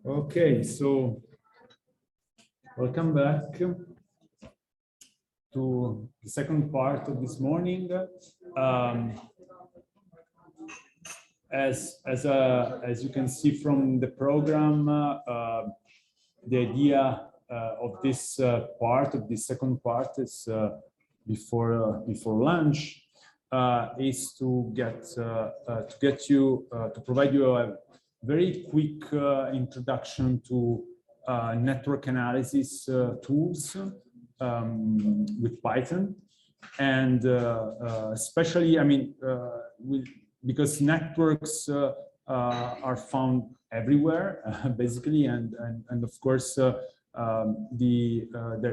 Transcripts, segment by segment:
Okay, so welcome back to the second part of this morning. As you can see from the program, the idea of this part of this second part is before lunch is to provide you a very quick introduction to network analysis tools with Python, and especially, I mean, because networks are found everywhere, basically, and of course, there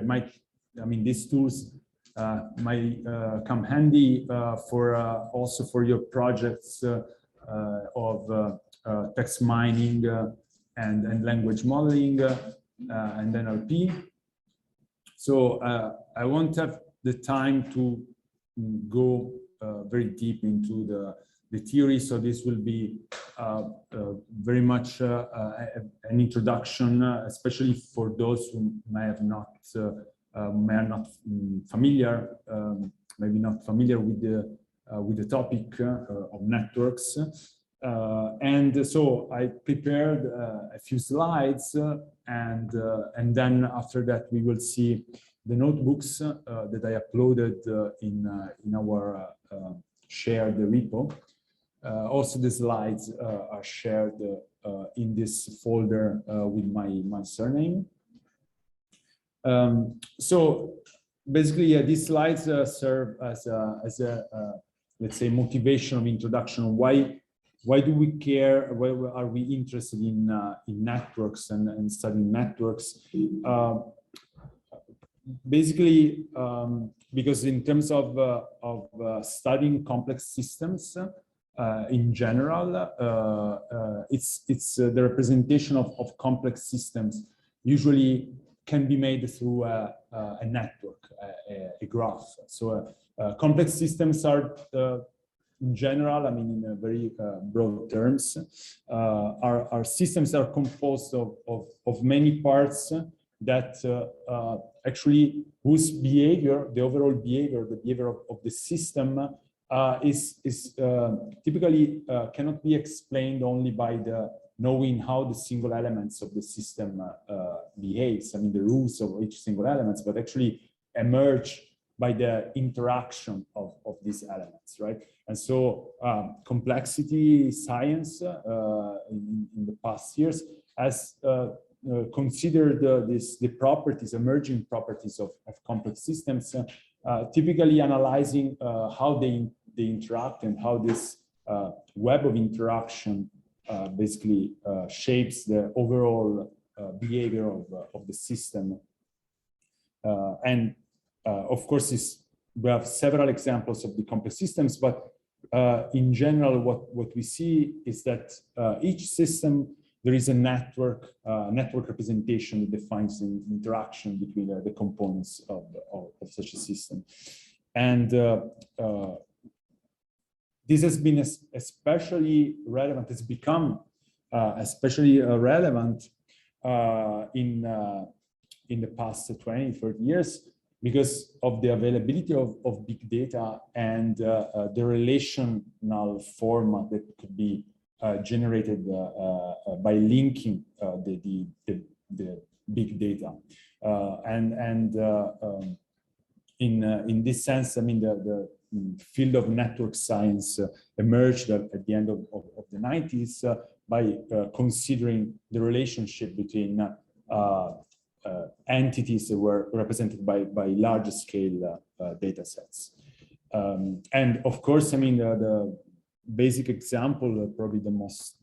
might, I mean, these tools might come handy also for your projects of text mining and language modeling and NLP. So I won't have the time to go very deep into the theory, so this will be very much an introduction, especially for those who may are not familiar, maybe not familiar with the topic of networks. And so I prepared a few slides, and then after that we will see the notebooks that I uploaded in our shared repo. Also, the slides are shared in this folder with my surname. So basically, these slides serve as a let's say motivational introduction. Why do we care? Why are we interested in networks and studying networks? Basically, because in terms of studying complex systems in general, it's the representation of complex systems usually can be made through a network, a graph. So complex systems are in general, I mean, in very broad terms, our systems are composed of many parts that actually whose behavior, the overall behavior, the behavior of the system is typically cannot be explained only by knowing how the single elements of the system behaves. I mean, the rules of each single elements, but actually emerge by the interaction of these elements, right? And so complexity science in the past years has considered the properties, emerging properties of complex systems, typically analyzing how they interact and how this web of interaction basically shapes the overall behavior of the system. And of course, we have several examples of the complex systems, but in general, what we see is that each system, there is a network representation that defines the interaction between the components of such a system. And this has been especially relevant, it's become especially relevant in the past 20, 30 years, because of the availability of big data and the relational format that could be generated by linking the big data. In this sense, I mean, the field of network science emerged at the end of the 90s by considering the relationship between entities that were represented by large scale data sets. And of course, I mean, the basic example, probably the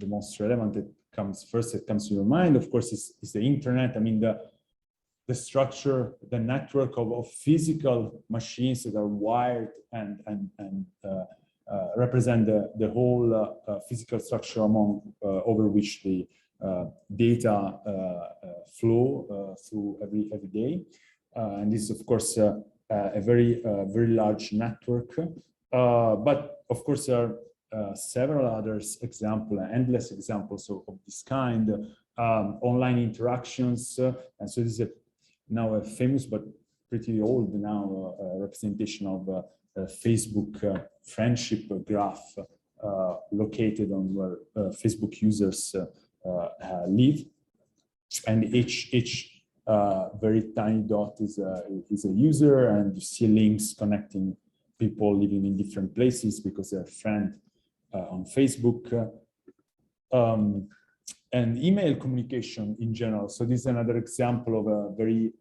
most relevant that comes to your mind, of course, is the internet. I mean, the structure, the network of physical machines that are wired and represent the whole physical structure over which the data flow through every day. And this is, of course, a very large network. But of course, there are several others endless examples of this kind. online interactions. And so this is now a famous but pretty old now representation of Facebook friendship graph located on where Facebook users live. And each very tiny dot is a user, and you see links connecting people living in different places because they're friends on Facebook. And email communication in general. So this is another example of a very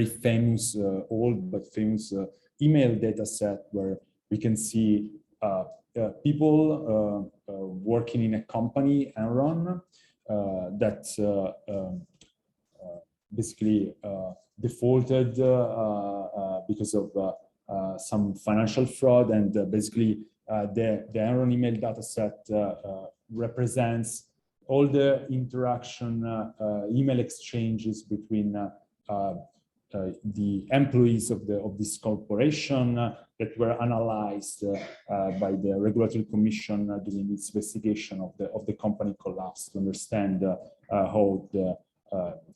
famous, old but famous email data set where we can see people working in a company, Enron, that basically defaulted because of some financial fraud, and basically the Enron email data set represents all the interaction, email exchanges between the employees of this corporation that were analyzed by the Regulatory Commission during its investigation of the company collapse, to understand how the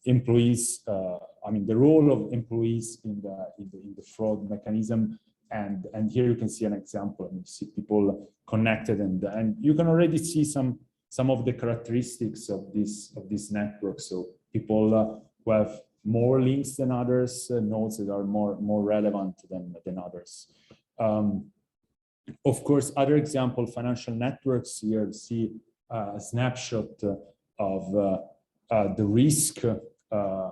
employees, I mean, the role of employees in the fraud mechanism. And here you can see an example, and you see people connected, and you can already see some of the characteristics of this network. So people who have more links than others, nodes that are more relevant than others. Of course, other example, financial networks. Here you see a snapshot of the risk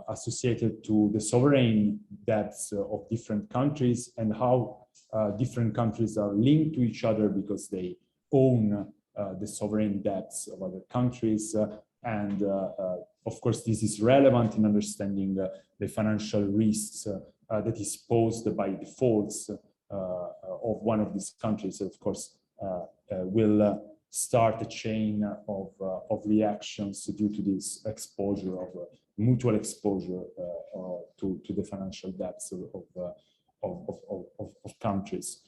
associated to the sovereign debts of different countries, and how different countries are linked to each other because they own the sovereign debts of other countries. And of course, this is relevant in understanding the financial risks that is posed by defaults of one of these countries. Of course, will start a chain of reactions due to this exposure of mutual exposure to the financial debts of countries.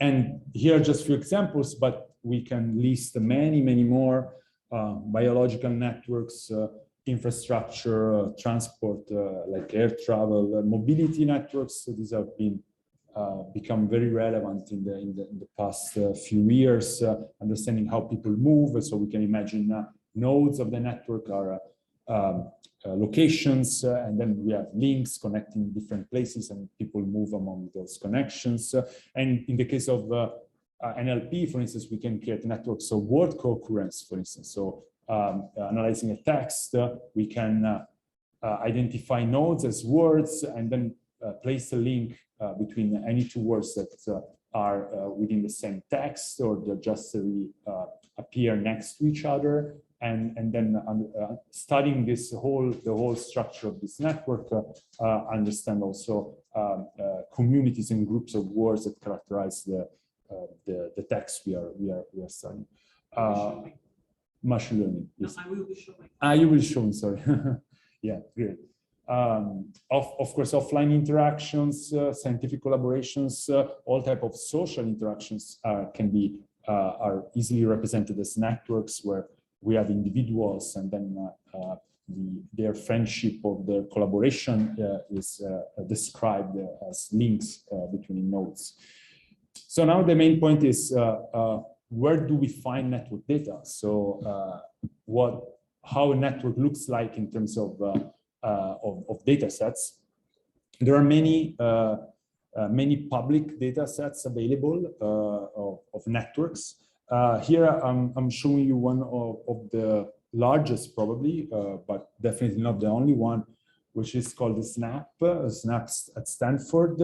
And here are just a few examples, but we can list many more biological networks, infrastructure, transport, like air travel, mobility networks. So these have been become very relevant in the past few years, understanding how people move. So we can imagine nodes of the network are locations, and then we have links connecting different places, and people move among those connections. And in the case of NLP, for instance, we can create networks of word co-occurrence, for instance. So analyzing a text, we can identify nodes as words, and then place a link between any two words that are within the same text, or they just appear next to each other. And then studying the whole structure of this network, understand also communities and groups of words that characterize the text we are studying. Machine learning. Yes. No, I will be showing. You will show. Sorry. Yeah, great. Of course, offline interactions, scientific collaborations, all type of social interactions are easily represented as networks where we have individuals, and then their friendship or their collaboration is described as links between nodes. So now the main point is, where do we find network data? So how a network looks like in terms of data sets. There are many public data sets available of networks. Here I'm showing you one of the largest, probably, but definitely not the only one, which is called the SNAP at Stanford.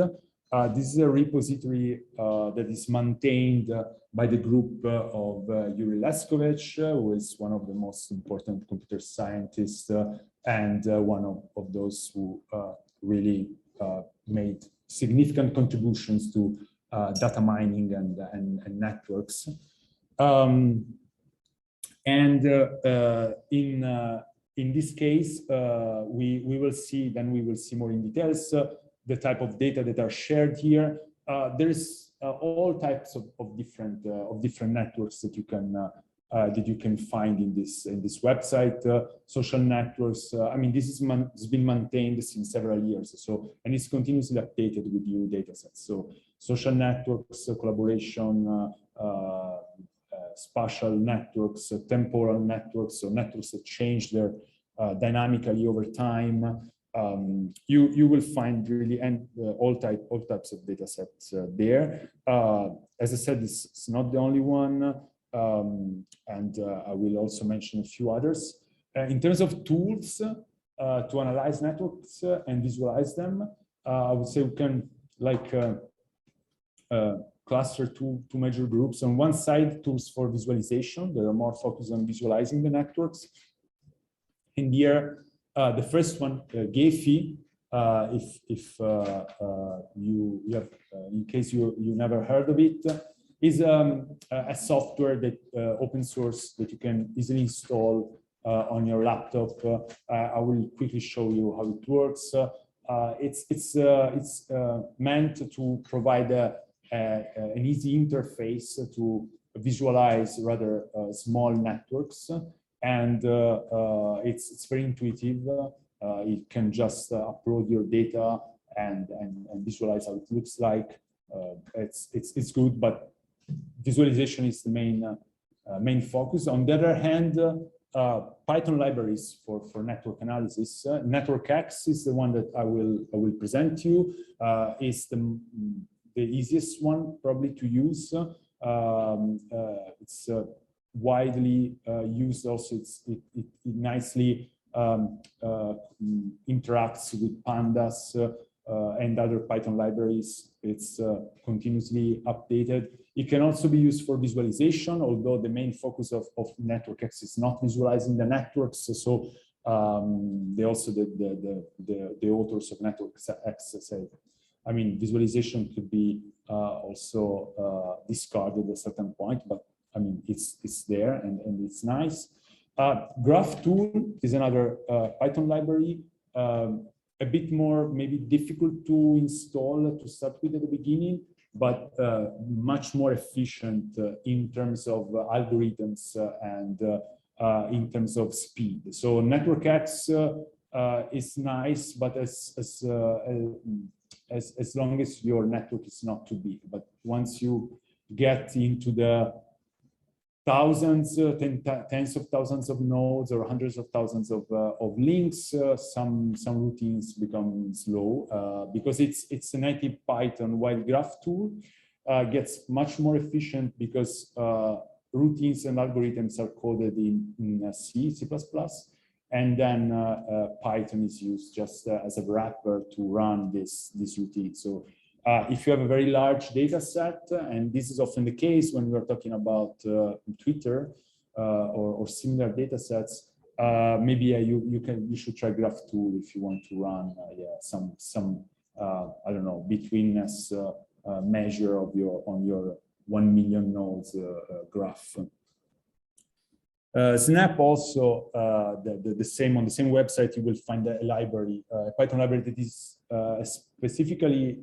This is a repository that is maintained by the group of Yuri Leskovich, who is one of the most important computer scientists and one of those who really made significant contributions to data mining and networks. In this case, we will see more in details the type of data that are shared here. There is all types of different networks that you can that you can find in this website. Social networks. I mean, this has been maintained since several years. So, and it's continuously updated with new data sets. So, social networks, collaboration, spatial networks, temporal networks, so networks that change their dynamically over time. You will find really all types of data sets there. As I said, it's not the only one. And I will also mention a few others. In terms of tools to analyze networks and visualize them, I would say we can cluster two major groups. On one side, tools for visualization that are more focused on visualizing the networks. And here, the first one, Gephi, if you have, in case you never heard of it, is a software that open source that you can easily install on your laptop. I will quickly show you how it works. It's meant to provide an easy interface to visualize rather small networks, and it's very intuitive. You can just upload your data and visualize how it looks like. It's good, but visualization is the main focus. On the other hand, Python libraries for network analysis. NetworkX is the one that I will present to you. Is the easiest one probably to use. It's widely used. Also, it nicely interacts with pandas and other Python libraries. It's continuously updated. It can also be used for visualization, although the main focus of NetworkX is not visualizing the networks. So they also the authors of NetworkX say, I mean, visualization could be also discarded at a certain point, but I mean, it's there and it's nice. GraphTool is another Python library. A bit more maybe difficult to install to start with at the beginning, but much more efficient in terms of algorithms and in terms of speed. So NetworkX is nice, but as long as your network is not too big. But once you get into the thousands, tens of thousands of nodes or hundreds of thousands of links, some routines become slow because it's a native Python, while GraphTool gets much more efficient because routines and algorithms are coded in C++, and then Python is used just as a wrapper to run this routine. So if you have a very large data set, and this is often the case when we're talking about Twitter or similar data sets, maybe you should try GraphTool if you want to run some I don't know, betweenness measure of on your 1 million nodes graph. Snap also the same on the same website. You will find a library, a Python library that is specifically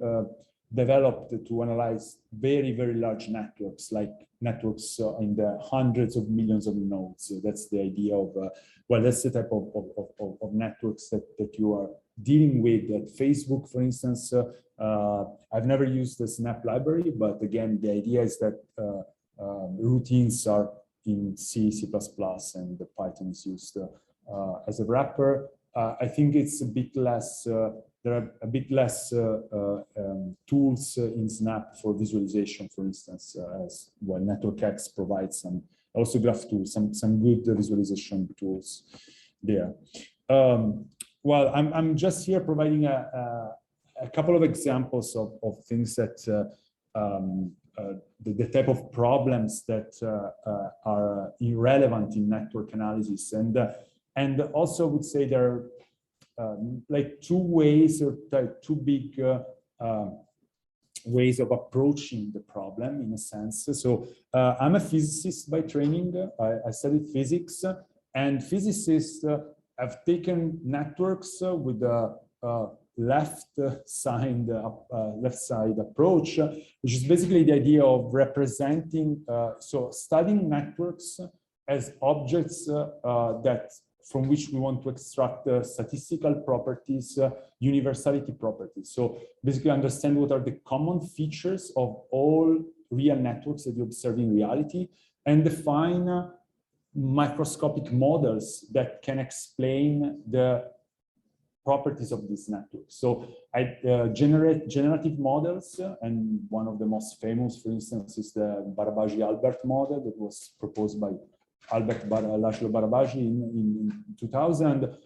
developed to analyze very large networks, like networks in the hundreds of millions of nodes. So that's the idea of well, that's the type of networks that you are dealing with at Facebook, for instance. I've never used the Snap library, but again, the idea is that routines are in C++, and the Python is used as a wrapper. I think it's a bit less, there are a bit less tools in Snap for visualization, for instance, as well. NetworkX provides some, also GraphTool, some good visualization tools there. Well, I'm just here providing a couple of examples of things that the type of problems that are irrelevant in network analysis, and also would say there are like two ways or two big ways of approaching the problem in a sense. So I'm a physicist by training. I studied physics, and physicists have taken networks with a left side approach, which is basically the idea of representing, so studying networks as objects from which we want to extract statistical properties, universality properties. So basically understand what are the common features of all real networks that you observe in reality, and define microscopic models that can explain the properties of these networks. So I generate generative models, and one of the most famous, for instance, is the Barabasi-Albert model that was proposed by Laszlo Barabasi in 2000.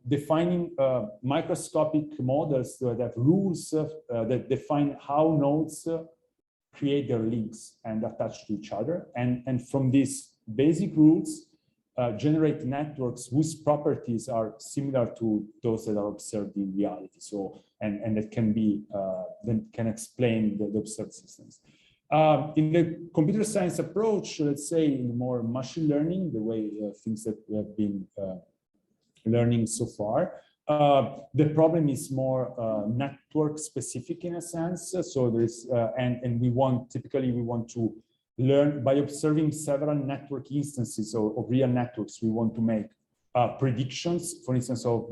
Defining microscopic models that have rules that define how nodes create their links and attach to each other. And from these basic rules, generate networks whose properties are similar to those that are observed in reality. So, and that can be, then can explain the observed systems. In the computer science approach, let's say in more machine learning, the way things that we have been learning so far, the problem is more network specific in a sense. So there's, and we want, typically we want to learn by observing several network instances of real networks. We want to make predictions, for instance, of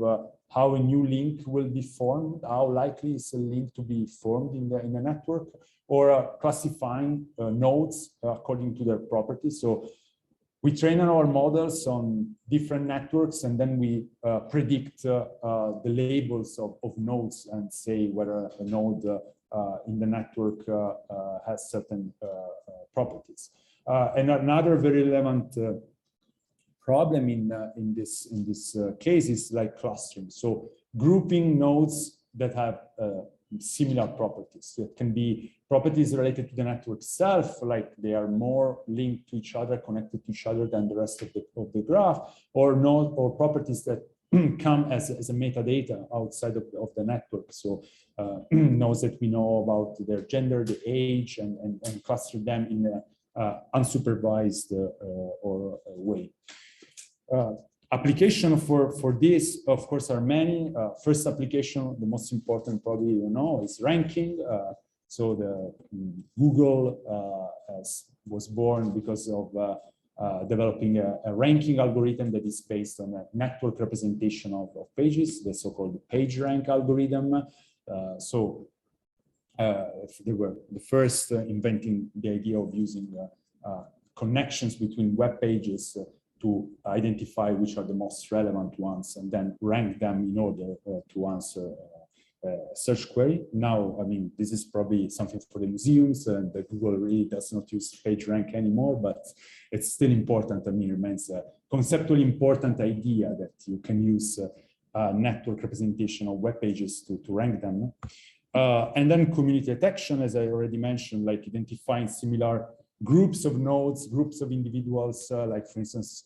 how a new link will be formed, how likely is a link to be formed in the network, or classifying nodes according to their properties. So we train our models on different networks, and then we predict the labels of nodes and say whether a node in the network has certain properties. And another very relevant problem in this case is like clustering. So grouping nodes that have similar properties. So it can be properties related to the network itself, like they are more linked to each other, connected to each other than the rest of the graph, or node or properties that come as a metadata outside of the network. So nodes that we know about their gender, the age, and cluster them in an unsupervised way. Application for this, of course, are many. First application, the most important probably you know, is ranking. So the Google was born because of developing a ranking algorithm that is based on a network representation of pages, the so-called PageRank algorithm. They were the first inventing the idea of using connections between web pages to identify which are the most relevant ones and then rank them in order to answer search query. Now, I mean, this is probably something for the museums, and Google really does not use PageRank anymore, but it's still important. I mean, it remains a conceptually important idea that you can use network representation of web pages to rank them. And then community detection, as I already mentioned, like identifying similar groups of nodes, groups of individuals, like for instance,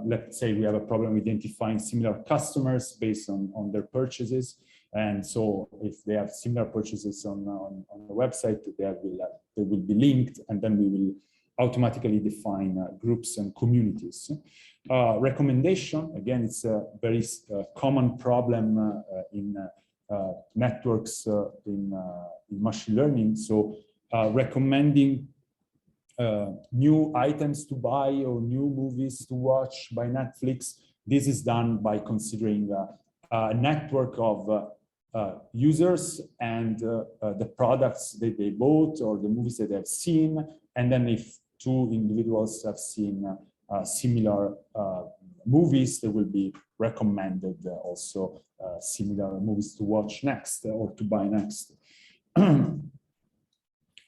let's say we have a problem identifying similar customers based on their purchases. And so if they have similar purchases on the website, they will be linked, and then we will automatically define groups and communities. Recommendation, again, it's a very common problem in networks in machine learning. So recommending new items to buy or new movies to watch by Netflix. This is done by considering a network of users and the products that they bought or the movies that they've seen. And then if two individuals have seen similar movies, they will be recommended also similar movies to watch next or to buy next.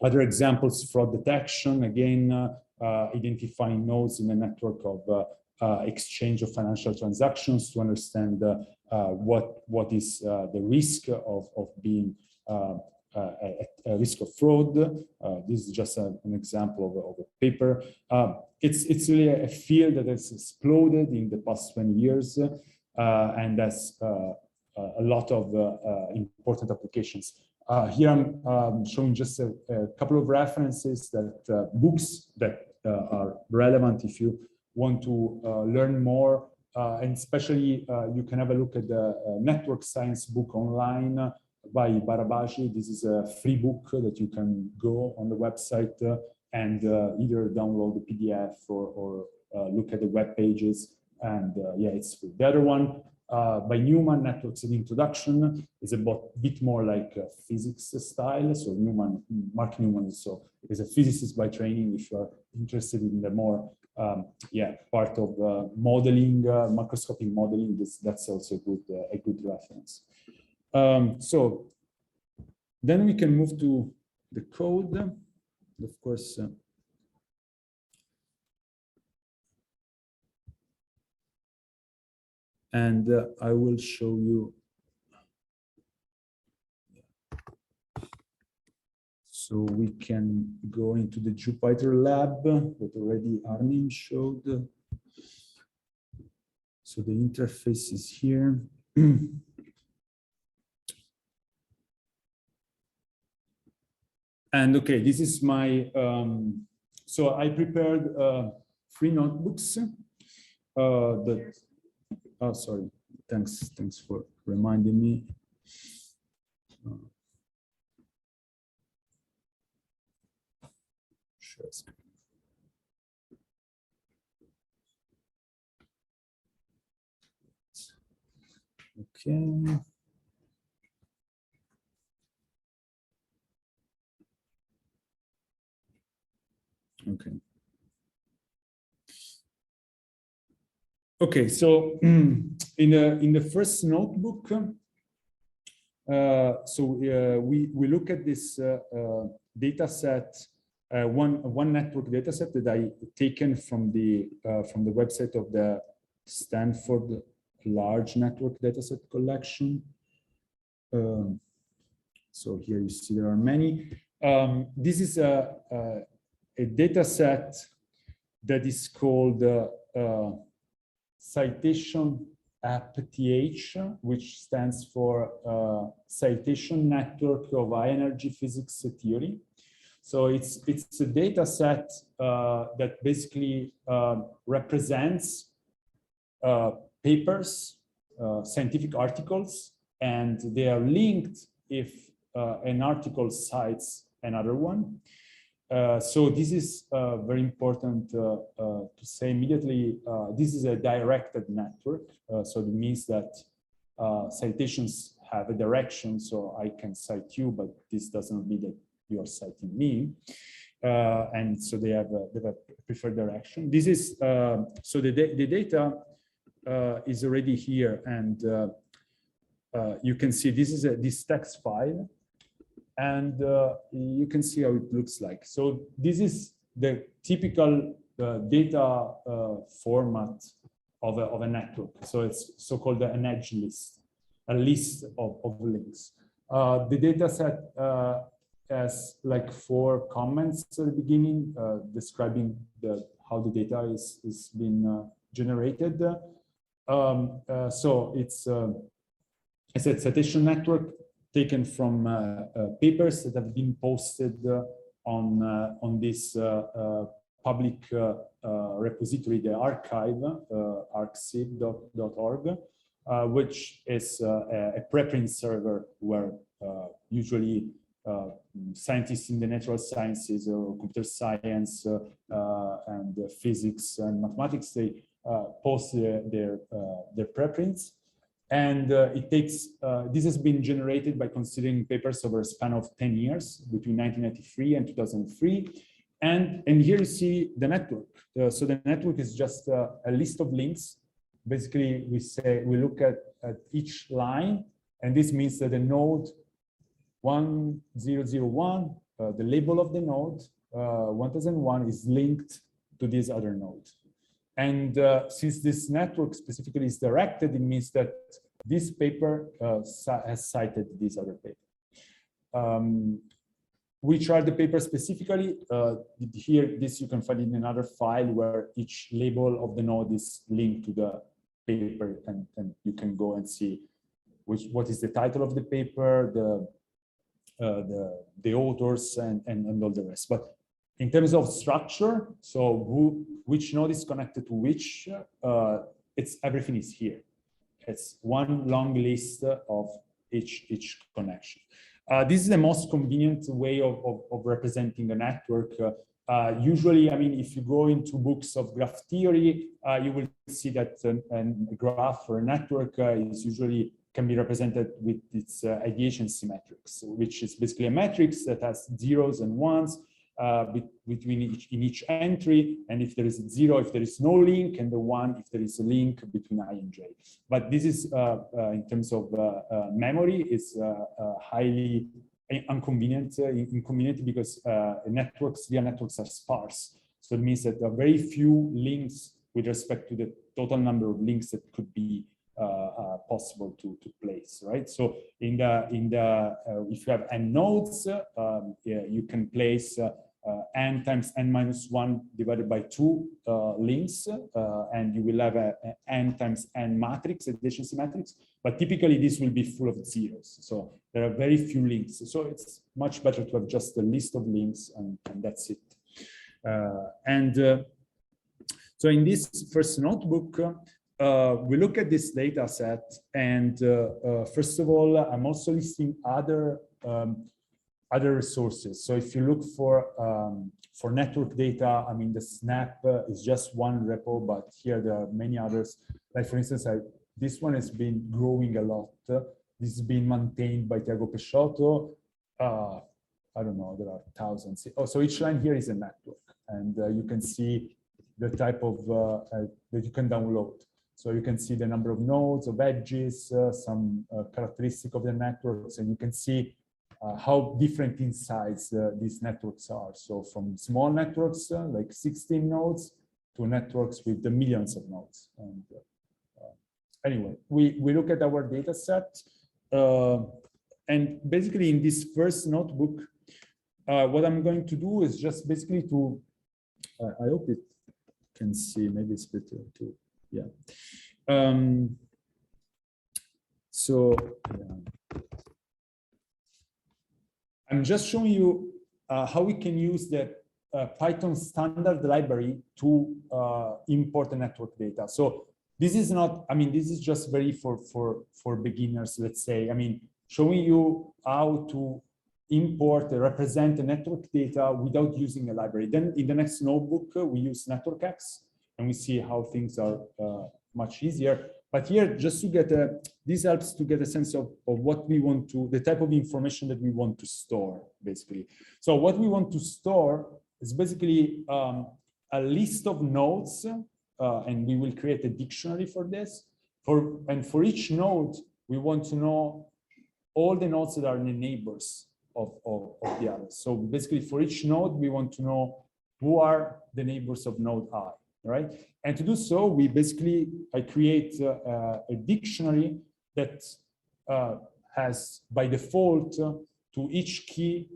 Other examples, fraud detection, again, identifying nodes in a network of exchange of financial transactions to understand what is the risk of being a risk of fraud. This is just an example of a paper. It's really a field that has exploded in the past 20 years and has a lot of important applications. Here I'm showing just a couple of references that books that are relevant if you want to learn more, and especially you can have a look at the network science book online by Barabasi. This is a free book that you can go on the website, and either download the PDF or look at the web pages. And yeah, it's free. The other one by Newman, Networks and Introduction, is a bit more like physics style. So Mark Newman is a physicist by training. If you are interested in the more part of modeling, macroscopic modeling, that's also a good reference. So then we can move to the code, of course. And I will show you. So we can go into the Jupyter lab that already Armin showed. So the interface is here. And okay, this is my, so I prepared 3 notebooks that, oh, sorry, thanks for reminding me. Sure. Okay. Okay. Okay, so in the first notebook, we look at this data set, one network data set that I taken from the website of the Stanford Large Network Dataset Collection. So here you see there are many. This is a data set that is called Citation AppTH, which stands for Citation Network of High Energy Physics Theory. So it's a data set that basically represents papers, scientific articles, and they are linked if an article cites another one. So this is very important to say immediately. This is a directed network. So it means that citations have a direction. So I can cite you, but this doesn't mean that you are citing me. And so they have a preferred direction. This is, so the data is already here. And you can see this is this text file. And you can see how it looks like. So this is the typical data format of a network. So it's so-called an edge list, a list of links. The data set has like 4 comments at the beginning describing how the data is being generated. So it's a citation network taken from papers that have been posted on this public repository, the archive, arxiv.org, which is a preprint server where usually scientists in the natural sciences or computer science and physics and mathematics, they post their preprints. And it takes, this has been generated by considering papers over a span of 10 years between 1993 and 2003. And here you see the network. So the network is just a list of links. Basically, we look at each line, and this means that the node 1001, the label of the node 1001 is linked to this other node. And since this network specifically is directed, it means that this paper has cited this other paper. Which are the papers specifically? Here, this you can find in another file where each label of the node is linked to the paper, and you can go and see what is the title of the paper, the authors, and all the rest. But in terms of structure, so which node is connected to which, everything is here. It's one long list of each connection. This is the most convenient way of representing a network. Usually, I mean, if you go into books of graph theory, you will see that a graph or a network is usually can be represented with its ideation symmetrics, which is basically a matrix that has zeros and ones between each entry, and if there is a zero, if there is no link, and the one if there is a link between I and j. But this is in terms of memory is highly inconvenient because real networks are sparse. So it means that there are very few links with respect to the total number of links that could be possible to place, right? So in the if you have n nodes, you can place n times n minus 1 divided by 2 links, and you will have a n times n matrix, adjacency matrix. But typically this will be full of zeros. So there are very few links. So it's much better to have just a list of links, and that's it. So in this first notebook, we look at this data set, and first of all, I'm also listing other resources. So if you look for network data, I mean, the SNAP is just one repo, but here there are many others. Like for instance, this one has been growing a lot. This is being maintained by Tiago Peixoto. I don't know, there are thousands. Oh, so each line here is a network, and you can see the type of that you can download. So you can see the number of nodes, of edges, some characteristic of the networks, and you can see how different in size these networks are. So from small networks, like 16 nodes, to networks with the millions of nodes. And anyway, we look at our data set. And basically in this first notebook, what I'm going to do is just basically to, I hope it can see, maybe it's better to, yeah. So yeah. I'm just showing you how we can use the Python standard library to import the network data. So this is not, I mean, this is just very for beginners, let's say. I mean, showing you how to import and represent the network data without using a library. Then in the next notebook, we use NetworkX, and we see how things are much easier. But here, just to get this helps to get a sense of what we want to, the type of information that we want to store, basically. So what we want to store is basically a list of nodes, and we will create a dictionary for this. And for each node, we want to know all the nodes that are the neighbors of the others. So basically, for each node, we want to know who are the neighbors of node I. Right? And to do so, we basically, I create a dictionary that has, by default, to each key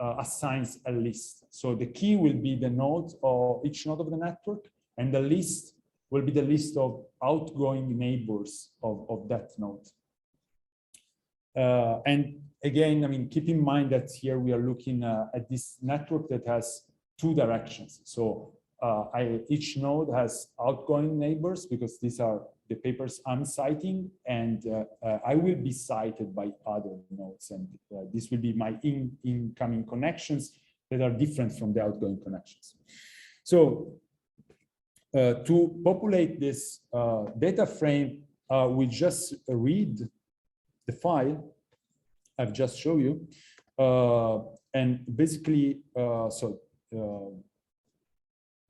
assigns a list. So the key will be the node of each node of the network, and the list will be the list of outgoing neighbors of that node. And again, I mean, keep in mind that here we are looking at this network that has two directions. So each node has outgoing neighbors because these are the papers I'm citing, and I will be cited by other nodes, and this will be my incoming connections that are different from the outgoing connections. So to populate this data frame, we just read the file I've just shown you, and basically,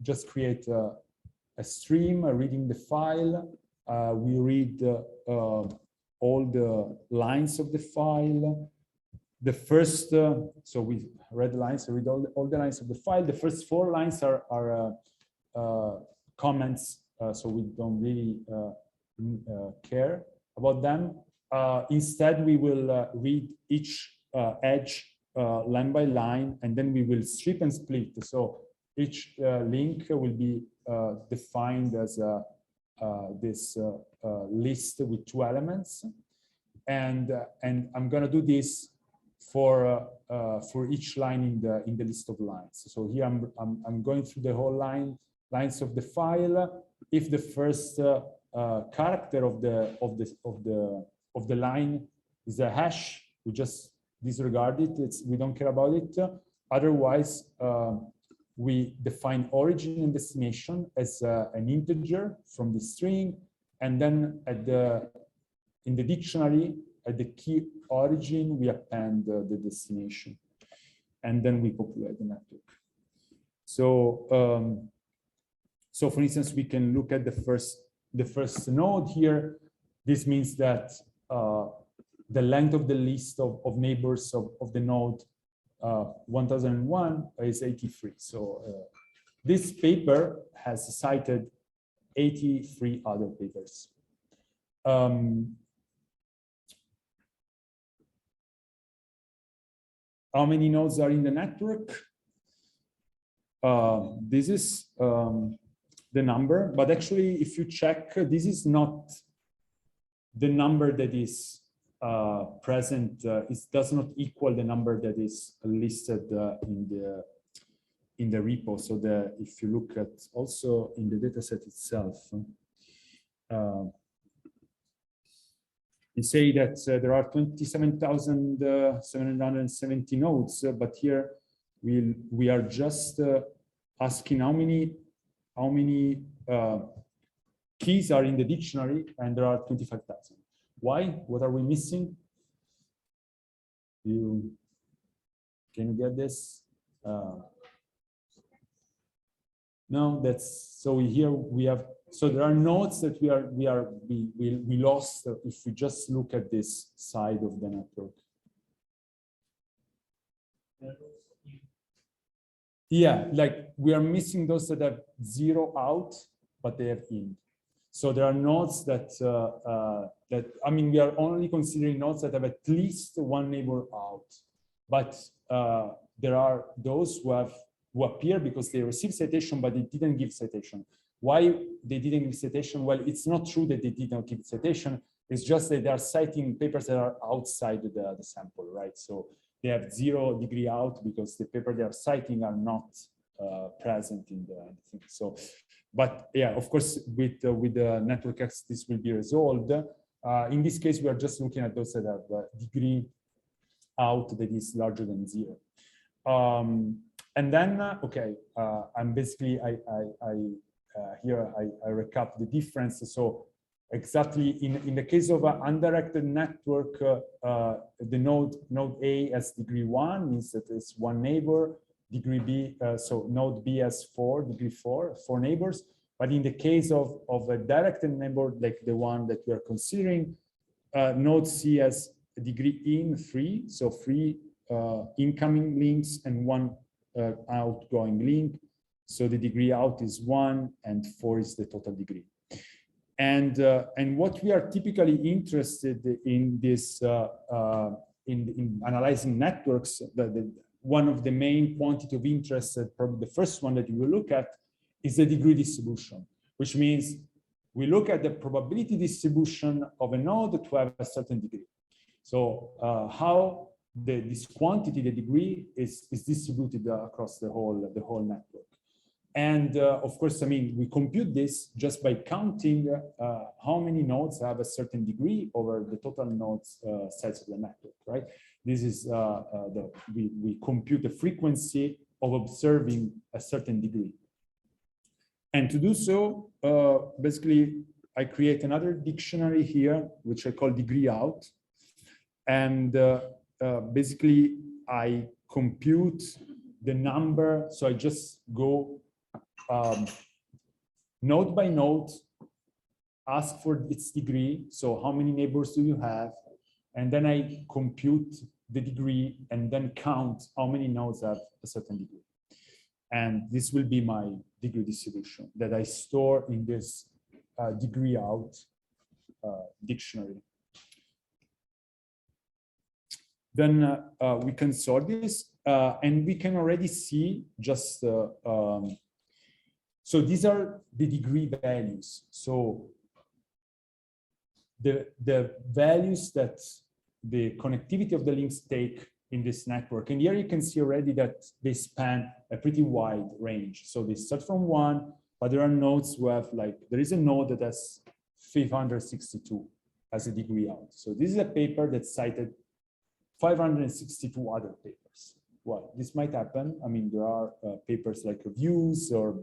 just create a stream reading the file. We read all the lines of the file. The first, so we read the lines, read all the lines of the file. The first 4 lines are comments, so we don't really care about them. Instead, we will read each edge line by line, and then we will strip and split. So each link will be defined as this list with 2 elements, and I'm going to do this for each line in the list of lines. So here I'm going through the whole lines of the file. If the first character of the line is a hash, we just disregard it. We don't care about it. Otherwise, we define origin and destination as an integer from the string, and then in the dictionary, at the key origin, we append the destination, and then we populate the network. So, so for instance, we can look at the first node here. This means that the length of the list of neighbors of the node 1001 is 83. So this paper has cited 83 other papers. How many nodes are in the network? This is the number, but actually, if you check, this is not the number that is present. It does not equal the number that is listed in the repo. So if you look at also in the dataset itself, you say that there are 27,770 nodes, but here we are just asking how many keys are in the dictionary, and there are 25,000. Why? What are we missing? Can you get this? No, that's so here we have. So there are nodes that we lost if we just look at this side of the network. Yeah, like we are missing those that have 0 out, but they have in. So there are nodes that I mean, we are only considering nodes that have at least one neighbor out, but there are those who appear because they receive citation, but they didn't give citation. Why they didn't give citation? Well, it's not true that they didn't give citation. It's just that they are citing papers that are outside the sample, right? So they have 0 degree out because the paper they are citing are not present in the thing. So, but yeah, of course, with the network X, this will be resolved. In this case, we are just looking at those that have degree out that is larger than 0. And then, okay, I'm basically, here I recap the difference. So exactly in the case of an undirected network, the node A has degree 1, means that it's one neighbor. Degree B, so node B has 4 neighbors. But in the case of a directed neighbor, like the one that we are considering, node C has degree in 3, so 3 incoming links and 1 outgoing link. So the degree out is 1 and 4 is the total degree. And what we are typically interested in this in analyzing networks, one of the main quantity of interest, probably the first one that you will look at, is the degree distribution, which means we look at the probability distribution of a node to have a certain degree. So how this quantity, the degree, is distributed across the whole network. And of course, I mean, we compute this just by counting how many nodes have a certain degree over the total nodes size of the network, right? This is we compute the frequency of observing a certain degree. And to do so, basically, I create another dictionary here, which I call degree out. And basically, I compute the number. So I just go node by node, ask for its degree. So how many neighbors do you have? And then I compute the degree and then count how many nodes have a certain degree. And this will be my degree distribution that I store in this degree out dictionary. Then we can sort this and we can already see just, so these are the degree values. So the values that the connectivity of the links take in this network. And here you can see already that they span a pretty wide range. So they start from 1, but there are nodes who have there is a node that has 562 as a degree out. So this is a paper that cited 562 other papers. well, this might happen. I mean, there are papers like reviews or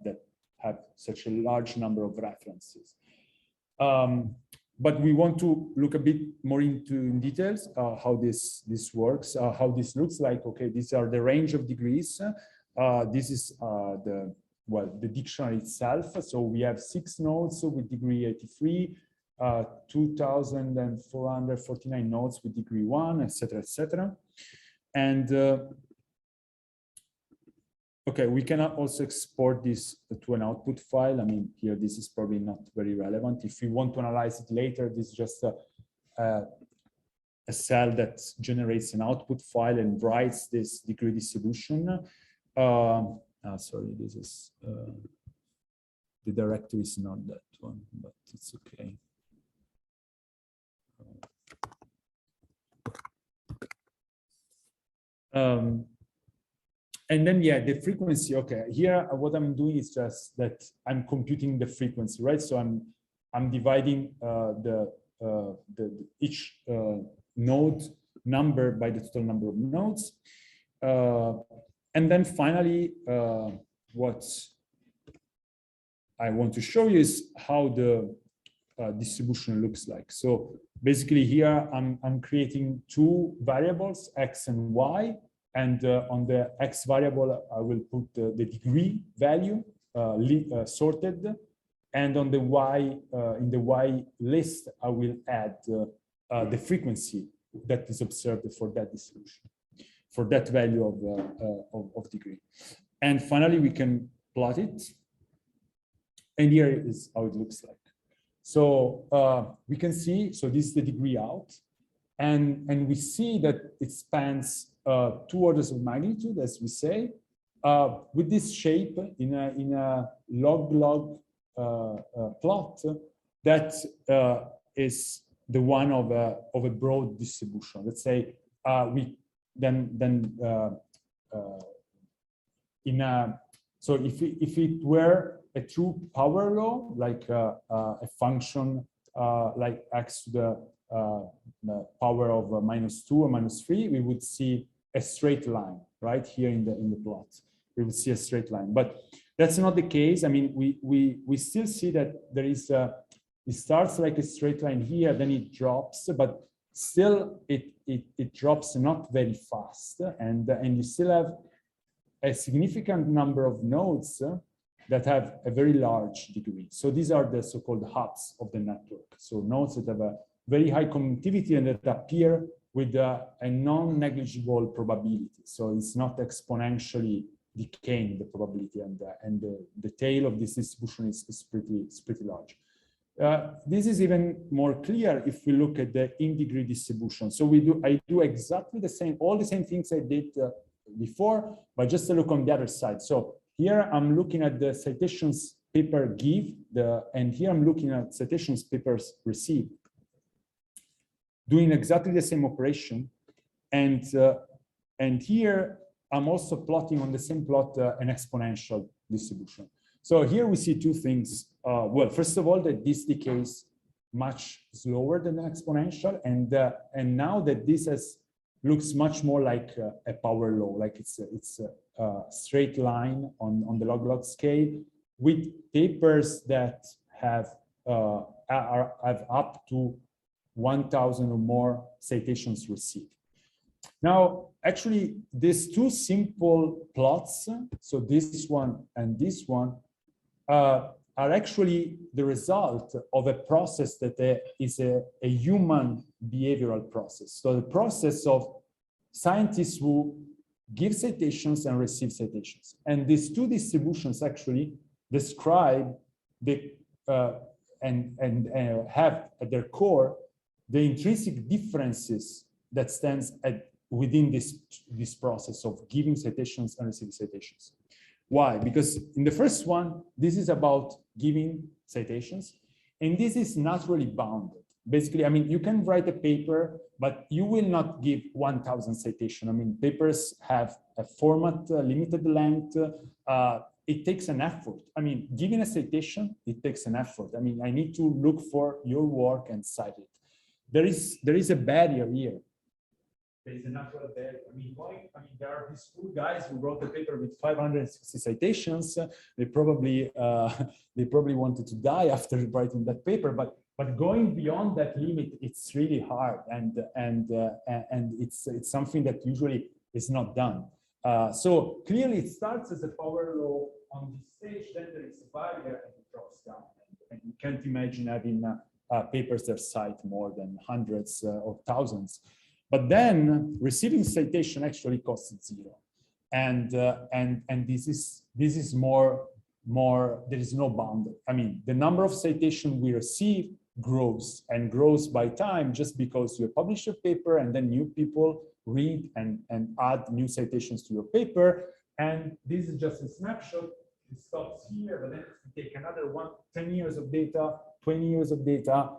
that have such a large number of references. But we want to look a bit more in details how this works, how this looks like. Okay, these are the range of degrees. This is the dictionary itself. So we have 6 nodes with degree 83, 2,449 nodes with degree 1, etc., etc. And okay, we can also export this to an output file. I mean, here this is probably not very relevant. If we want to analyze it later, this is just a cell that generates an output file and writes this degree distribution. Sorry, this is the directory is not that one, but it's okay. And then, yeah, the frequency. Okay, here what I'm doing is just that I'm computing the frequency, right? So I'm dividing each node number by the total number of nodes, and then finally, what I want to show you is how the distribution looks like. So basically, here I'm creating 2 variables, x and y. And on the x variable, I will put the degree value sorted. And on the y, in the y list, I will add the frequency that is observed for that distribution, for that value of degree. And finally, we can plot it. And here is how it looks like. So we can see, so this is the degree out. And we see that it spans 2 orders of magnitude, as we say, with this shape in a log-log plot that is the one of a broad distribution. Let's say so if it were a true power law, like a function like x to the power of -2 or -3, we would see a straight line right here in the plot. We would see a straight line, but that's not the case. I mean, we still see that there is it starts like a straight line here, then it drops, but still it drops not very fast, and you still have a significant number of nodes that have a very large degree. So these are the so-called hubs of the network. So nodes that have a very high connectivity and that appear with a non-negligible probability. So it's not exponentially decaying the probability, and the tail of this distribution is pretty large. This is even more clear if we look at the in-degree distribution. So I do exactly the same, all the same things I did before, but just to look on the other side. So here I'm looking at the citations paper give, and here I'm looking at citations papers receive, doing exactly the same operation. And here I'm also plotting on the same plot an exponential distribution. So here we see 2 things. Well, first of all, that this decays much slower than an exponential, and now that this looks much more like a power law, like it's a straight line on the log-log scale, with papers that have up to 1,000 or more citations received. Now, actually, these 2 simple plots, so this one and this one, are actually the result of a process that is a human behavioral process. So the process of scientists who give citations and receive citations. And these 2 distributions actually describe and have at their core the intrinsic differences that stands within this process of giving citations and receiving citations. Why? Because in the first one, this is about giving citations, and this is naturally bounded. Basically, I mean, you can write a paper, but you will not give 1,000 citations. I mean, papers have a format, limited length. It takes an effort. I mean, giving a citation, it takes an effort. I mean, I need to look for your work and cite it. There is a barrier here. there is a natural barrier. I mean, there are these cool guys who wrote a paper with 560 citations. They probably wanted to die after writing that paper, but going beyond that limit, it's really hard, and it's something that usually is not done. So clearly, it starts as a power law on this stage, then there is a barrier, and it drops down. And you can't imagine having papers that cite more than hundreds or thousands. But then receiving citation actually costs zero, and this is more there is no boundary. I mean, the number of citations we receive grows and grows by time, just because you publish a paper and then new people read and add new citations to your paper. And this is just a snapshot. It stops here, but then if you take another 10 years of data, 20 years of data,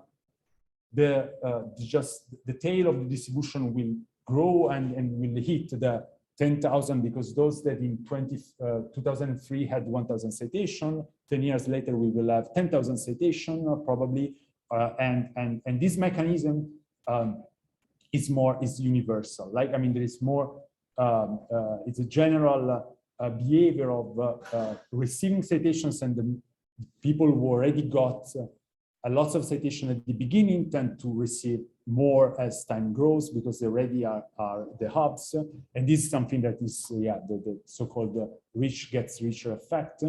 just the tail of the distribution will grow and will hit the 10,000, because those that in 2003 had 1,000 citation, 10 years later we will have 10,000 citation probably, and this mechanism is universal. Like, I mean, there is more. It's a general behavior of receiving citations, and the people who already got lots of citation at the beginning tend to receive more as time grows, because they already are the hubs. And this is something that is, the so-called rich gets richer effect.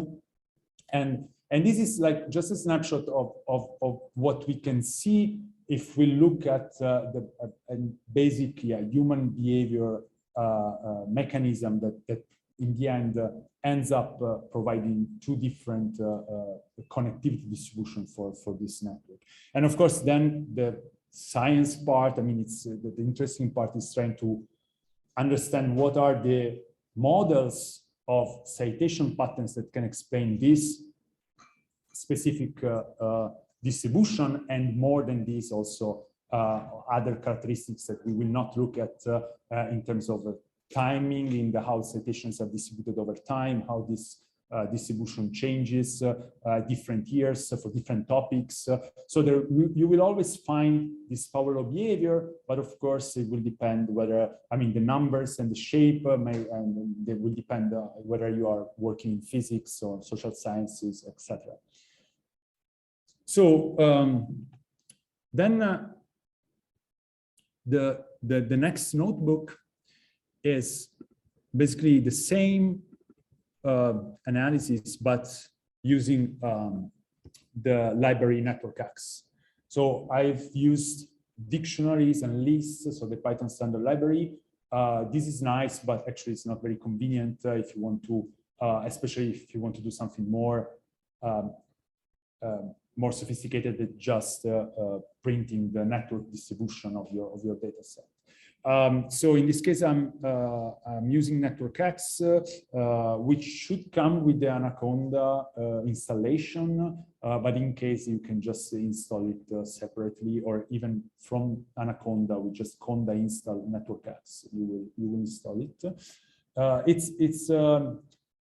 And this is like just a snapshot of what we can see if we look at basically a human behavior mechanism that in the end ends up providing two different connectivity distribution for this network. And of course, then the science part, I mean, it's the interesting part is trying to understand what are the models of citation patterns that can explain this specific distribution, and more than this also other characteristics that we will not look at in terms of timing in the how citations are distributed over time, how this distribution changes different years for different topics. So there, you will always find this power law behavior, but of course it will depend whether, I mean, the numbers and the shape and they will depend whether you are working in physics or social sciences, etc. So then the next notebook is basically the same analysis, but using the library NetworkX. So I've used dictionaries and lists, so the Python standard library. This is nice, but actually it's not very convenient if you want to, especially if you want to do something more more sophisticated than just printing the network distribution of your data set. So in this case, I'm using NetworkX, which should come with the Anaconda installation, but in case you can just install it separately, or even from Anaconda, we just conda install NetworkX. You will install it.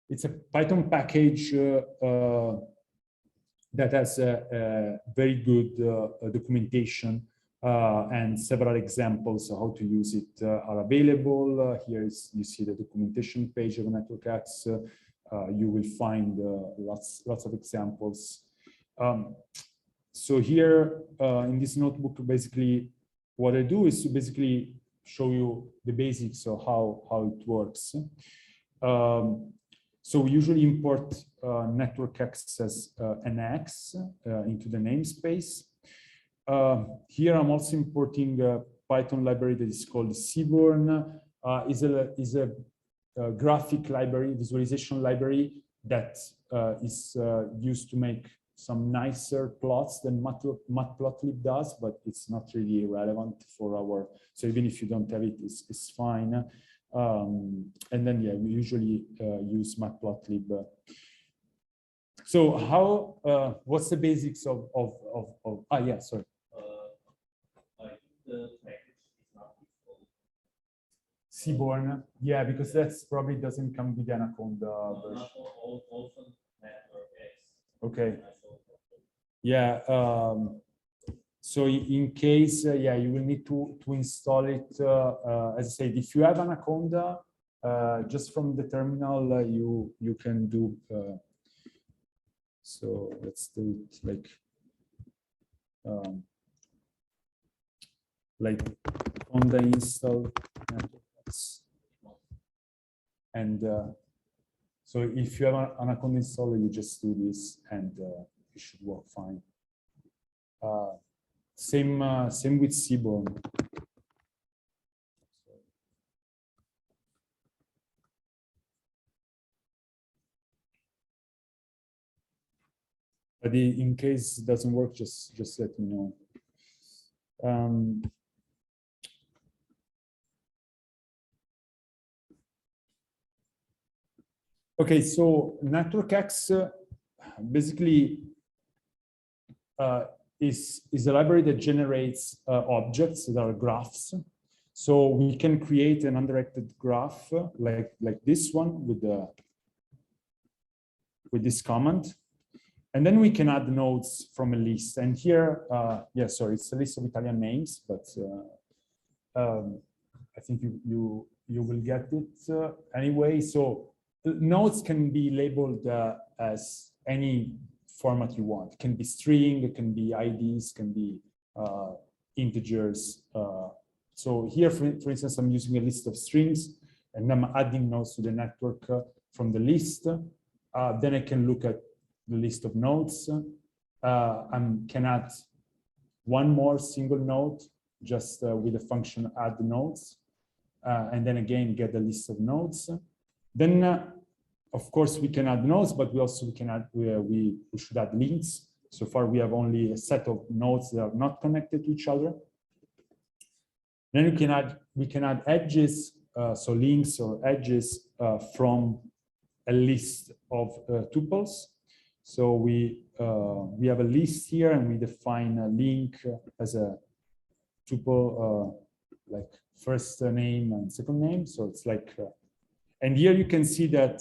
It's a Python package that has a very good documentation. And several examples of how to use it are available. Here you see the documentation page of NetworkX. You will find lots of examples. So here in this notebook, basically what I do is to basically show you the basics of how it works. So we usually import NetworkX as an X into the namespace. Here I'm also importing a Python library that is called Seaborn. Is a graphic library, visualization library that is used to make some nicer plots than Matplotlib does, but it's not really relevant for our. So even if you don't have it, it's fine. And then yeah, we usually use Matplotlib. So how? What's the basics of? Yeah, sorry. The package is not useful. Seaborn, yeah, because that's probably doesn't come with Anaconda version. Also NetworkX. Okay. Yeah. So in case, yeah, you will need to install it. As I said, if you have Anaconda, just from the terminal, you can do. So let's do it like Anaconda install networks. And so if you have an Anaconda installer, you just do this and it should work fine. Same with Seaborn. But in case it doesn't work, just let me know. Okay, so Network X basically is a library that generates objects that are graphs. So we can create an undirected graph like this one with this command, and then we can add nodes from a list. And here, yeah, sorry, it's a list of Italian names, but I think you will get it anyway. So nodes can be labeled as any format you want. It can be string, it can be IDs, can be integers. So here, for instance, I'm using a list of strings and I'm adding nodes to the network from the list. Then I can look at the list of nodes. I can add one more single node just with the function add nodes. And then again, get the list of nodes. Then, of course, we can add nodes, but we can add, we should add links. So far, we have only a set of nodes that are not connected to each other. Then we can add edges, so links or edges from a list of tuples. So we have a list here, and we define a link as a tuple like first name and second name. So it's like, and here you can see that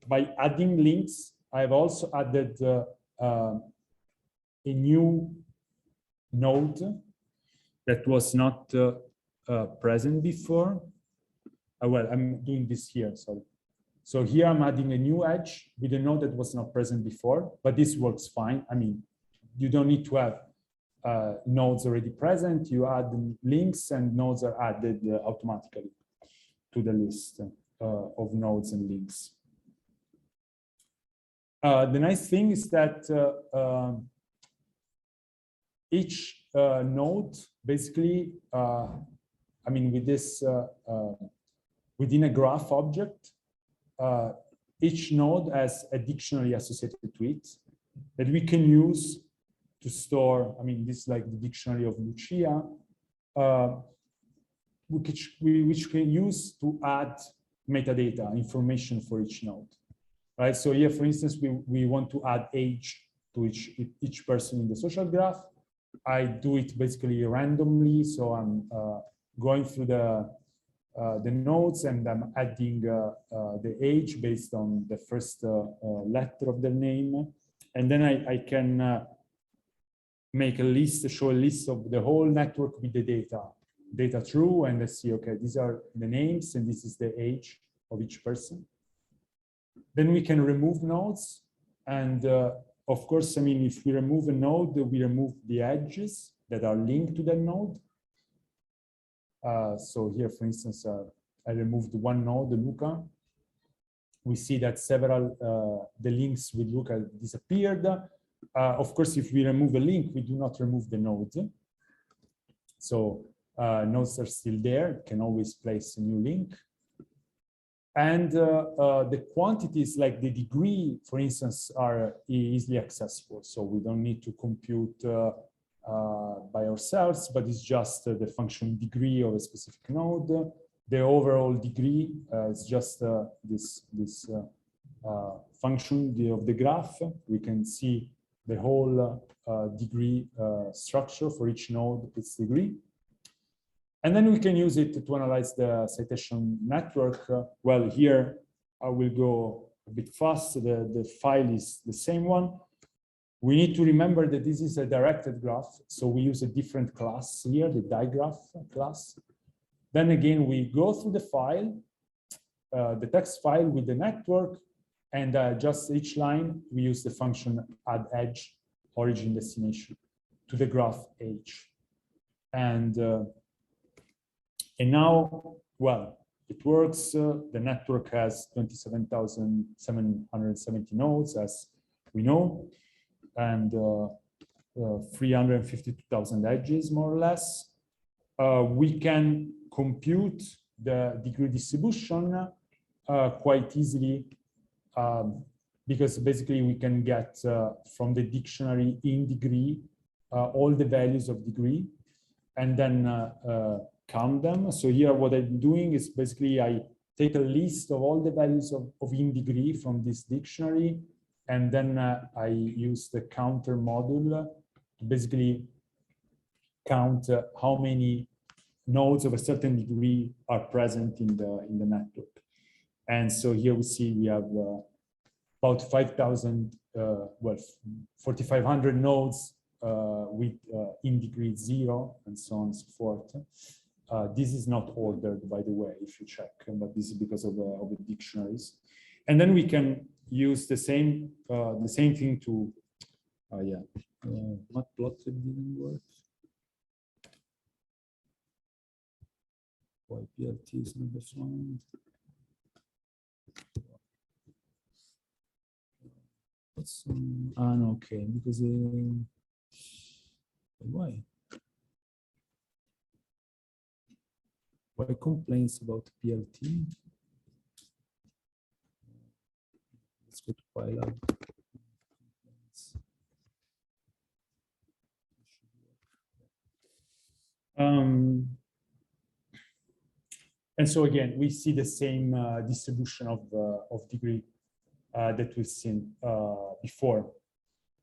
by adding links, I've also added a new node that was not present before. Well, I'm doing this here, sorry. So here I'm adding a new edge with a node that was not present before, but this works fine. I mean, you don't need to have nodes already present. You add links and nodes are added automatically to the list of nodes and links. The nice thing is that each node basically, I mean, with this, within a graph object, each node has a dictionary associated to it that we can use to store. I mean, this is like the dictionary of Lucia, which we can use to add metadata information for each node, right? So here, for instance, we want to add age to each person in the social graph. I do it basically randomly, so I'm going through the nodes and I'm adding the age based on the first letter of the name, and then I can make a list, show a list of the whole network with the data true, and I see, okay, these are the names and this is the age of each person. Then we can remove nodes, and of course, I mean, if we remove a node, we remove the edges that are linked to that node. So here, for instance, I removed one node, the Luca. We see that several, the links with Luca disappeared. Of course, if we remove a link, we do not remove the nodes. So nodes are still there, can always place a new link. And the quantities, like the degree, for instance, are easily accessible. So we don't need to compute by ourselves, but it's just the function degree of a specific node. The overall degree is just this function of the graph. We can see the whole degree structure for each node, its degree. And then we can use it to analyze the citation network. Well, here I will go a bit fast. The file is the same one. We need to remember that this is a directed graph, so we use a different class here, the digraph class. Then again, we go through the file, the text file with the network, and just each line, we use the function add edge, origin, destination, to the graph H. And now, well, it works. The network has 27,770 nodes, as we know, and 352,000 edges, more or less. We can compute the degree distribution quite easily because basically we can get from the dictionary in degree all the values of degree and then count them. So here what I'm doing is basically I take a list of all the values of in degree from this dictionary, and then I use the counter module to basically count how many nodes of a certain degree are present in the network. And so here we see we have about 5,000, well, 4,500 nodes with in degree 0 and so on and so forth. This is not ordered, by the way, if you check, but this is because of the dictionaries. And then we can use the same thing to, matplotlib didn't work. Why PLT is not defined. No, okay, because why complaints about PLT? Let's go to file. And so again, we see the same distribution of degree that we've seen before.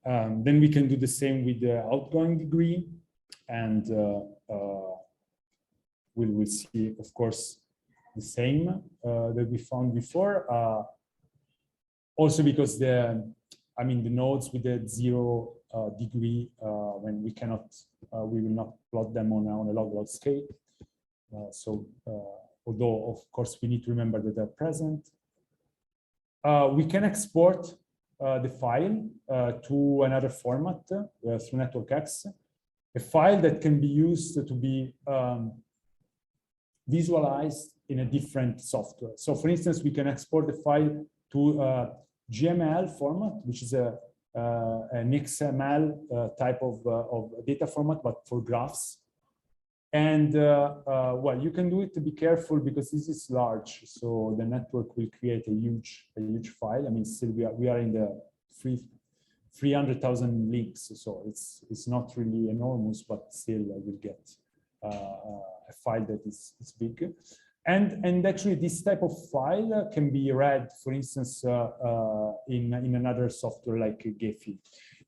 Then we can do the same with the outgoing degree, and we'll see, of course, the same that we found before. Also because the nodes with the 0 degree, when we cannot, we will not plot them on a log-log scale. Although of course we need to remember that they're present. We can export the file to another format through NetworkX, a file that can be used to be visualized in a different software. So for instance, we can export the file to GML format, which is an XML type of data format, but for graphs. And well, you can do it to be careful because this is large, so the network will create a huge file. I mean, still we are in the 300,000 links, so it's not really enormous, but still we'll get a file that is big. And actually, this type of file can be read, for instance, in another software like Gephi.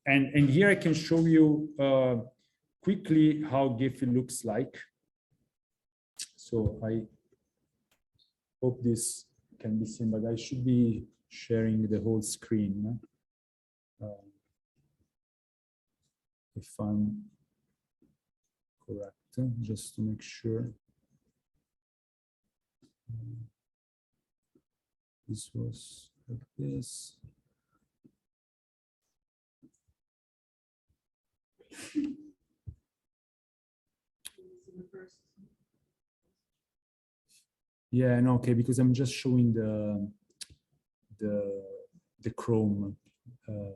And here I can show you quickly how Gephi looks like. So I hope this can be seen, but I should be sharing the whole screen. If I'm correct, just to make sure. This was like this. Yeah, no, okay, because I'm just showing the Chrome,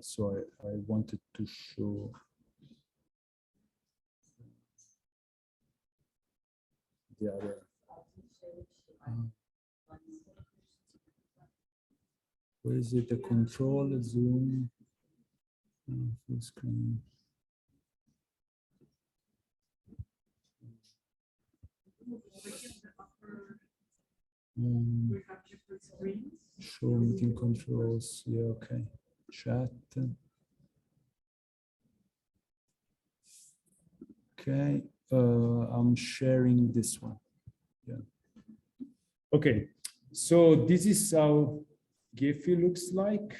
so I wanted to show. The other. Where is it? The control, zoom, full screen. Show meeting controls. Yeah, okay. Chat. Okay. I'm sharing this one. Yeah. Okay. So this is how Gephi looks like.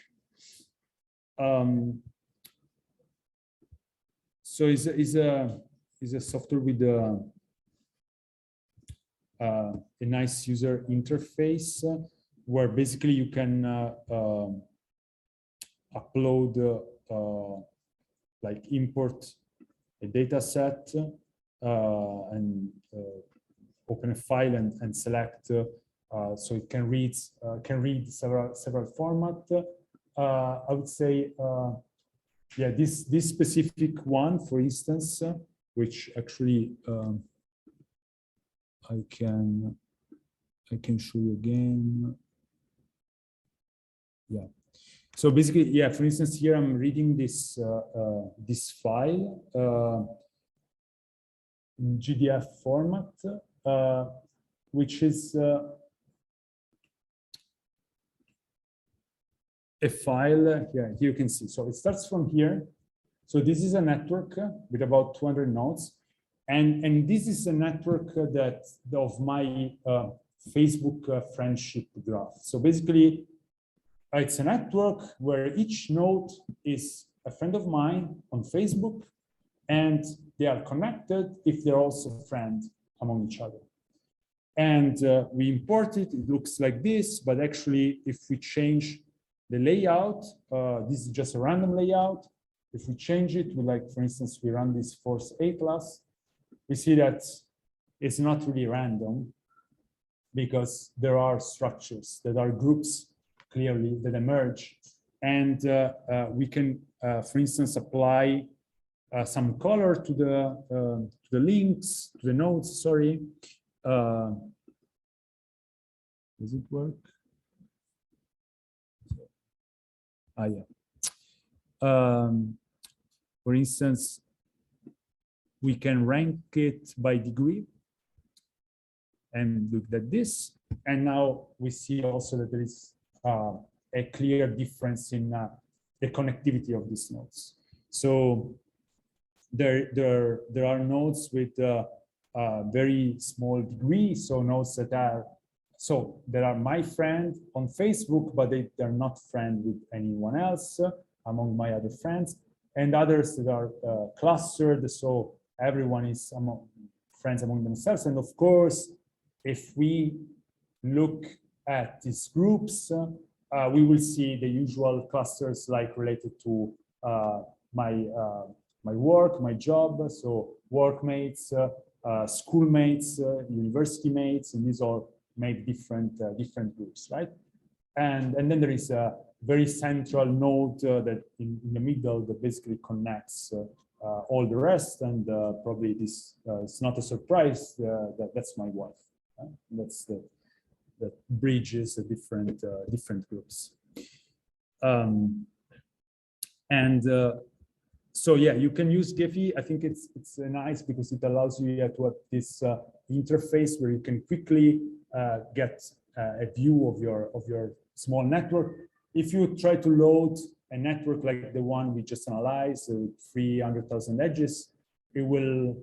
So is a software with a nice user interface where basically you can upload like import a data set and open a file and select so it can read several formats. I would say yeah, this specific one, for instance, which actually I can show you again. Yeah. So basically, yeah. For instance, here I'm reading this this file in GDF format, which is a file. Yeah, here you can see. So it starts from here. So this is a network with about 200 nodes, and this is a network that of my Facebook friendship graph. So basically, it's a network where each node is a friend of mine on Facebook, and they are connected if they're also friends among each other. And we import it. It looks like this, but actually, if we change the layout, this is just a random layout. If we change it, we like, for instance, we run this force A class, we see that it's not really random because there are structures, that are groups clearly that emerge. And we can, for instance, apply some color to the links, to the nodes, sorry. Does it work? Ah, yeah. For instance, we can rank it by degree and look at this. And now we see also that there is a clear difference in the connectivity of these nodes. So there are nodes with very small degree, so nodes that are my friend on Facebook, but they're not friend with anyone else among my other friends, and others that are clustered, so everyone is friends among themselves. And of course, if we look at these groups, we will see the usual clusters like related to my work, my job, so workmates, schoolmates, university mates, and these all make different groups, right? And then there is a very central node that in the middle that basically connects all the rest, and probably this it's not a surprise that's my wife. That's that bridges the different groups. So yeah, you can use Gephi. I think it's nice because it allows you to have this interface where you can quickly get a view of your small network. If you try to load a network like the one we just analyzed, 300,000 edges, it will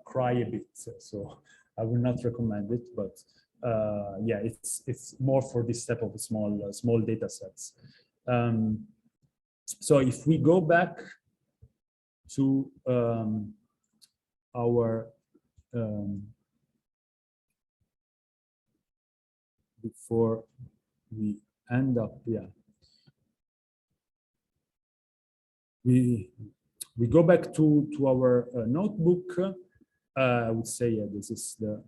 cry a bit. So I will not recommend it, but yeah, it's more for this type of small data sets. So if we go back to our before we end up, yeah, we go back to our notebook. I would say, yeah, this is the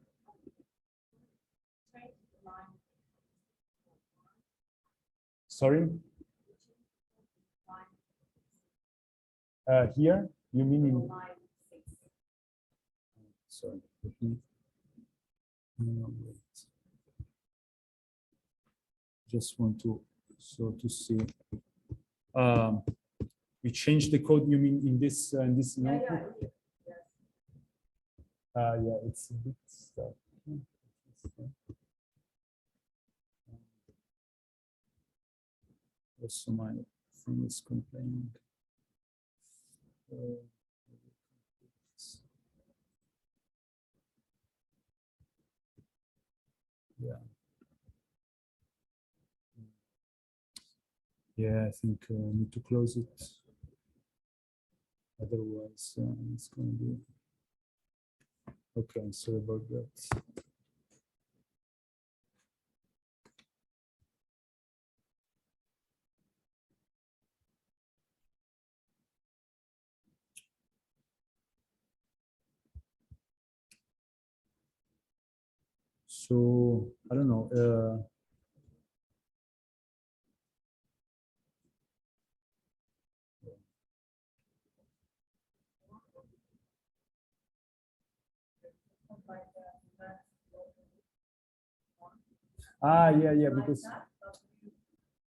sorry. Here, you mean in sorry. No, wait. Just want to see. We changed the code. You mean in this notebook? Yeah, it's a bit stuck. Also, my thing is complaining. Yeah. Yeah, I think I need to close it. Otherwise, it's going to be okay. Sorry about that. So I don't know. Yeah, because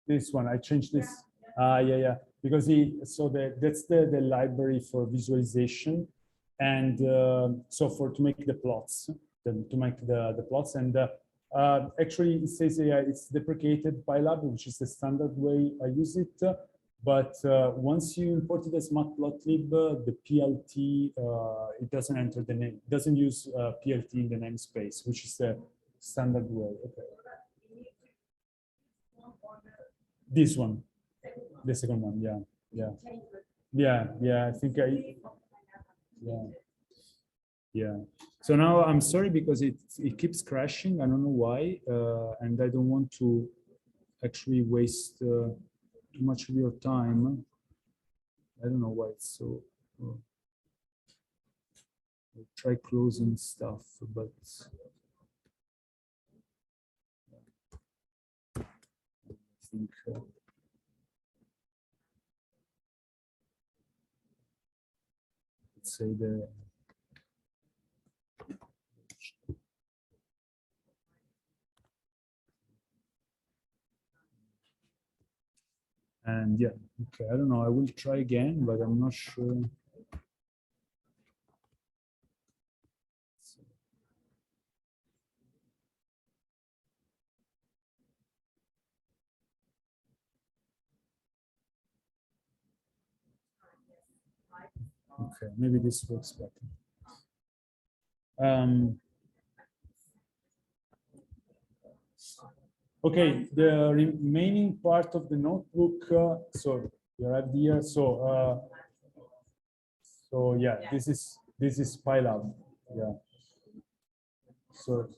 this one I changed this. Yeah, because that's the library for visualization, and so to make the plots, to make the plots, and actually it says it's deprecated PyLab, which is the standard way I use it. But once you import it as matplotlib, the PLT it doesn't enter the name, doesn't use PLT in the namespace, which is the standard way. Okay. This one, the second one, yeah. I think yeah. So now I'm sorry because it keeps crashing. I don't know why, and I don't want to actually waste too much of your time. I don't know why it's so. I'll try closing stuff, but I think. Let's say the. And yeah, okay, I don't know. I will try again, but I'm not sure. Okay, maybe this works better. Okay, the remaining part of the notebook. So you have here. So yeah, this is PyLab. Yeah. So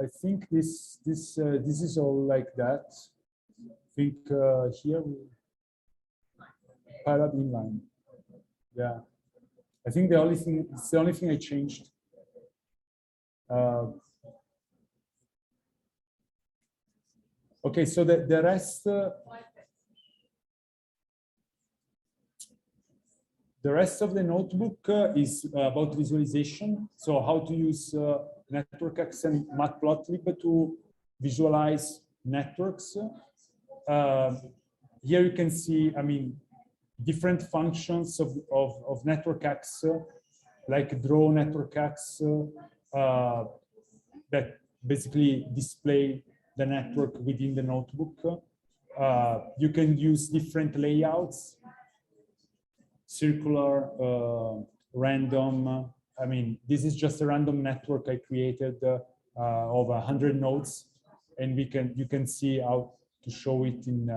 I think this is all like that. I think here PyLab inline. Yeah, I think it's the only thing I changed. Okay, so the rest. The rest of the notebook is about visualization. So how to use NetworkX and Matplotlib to visualize networks. Here you can see, I mean, different functions of NetworkX, like draw NetworkX, that basically display the network within the notebook. You can use different layouts. Circular, random. I mean, this is just a random network I created of 100 nodes, and you can see how to show it in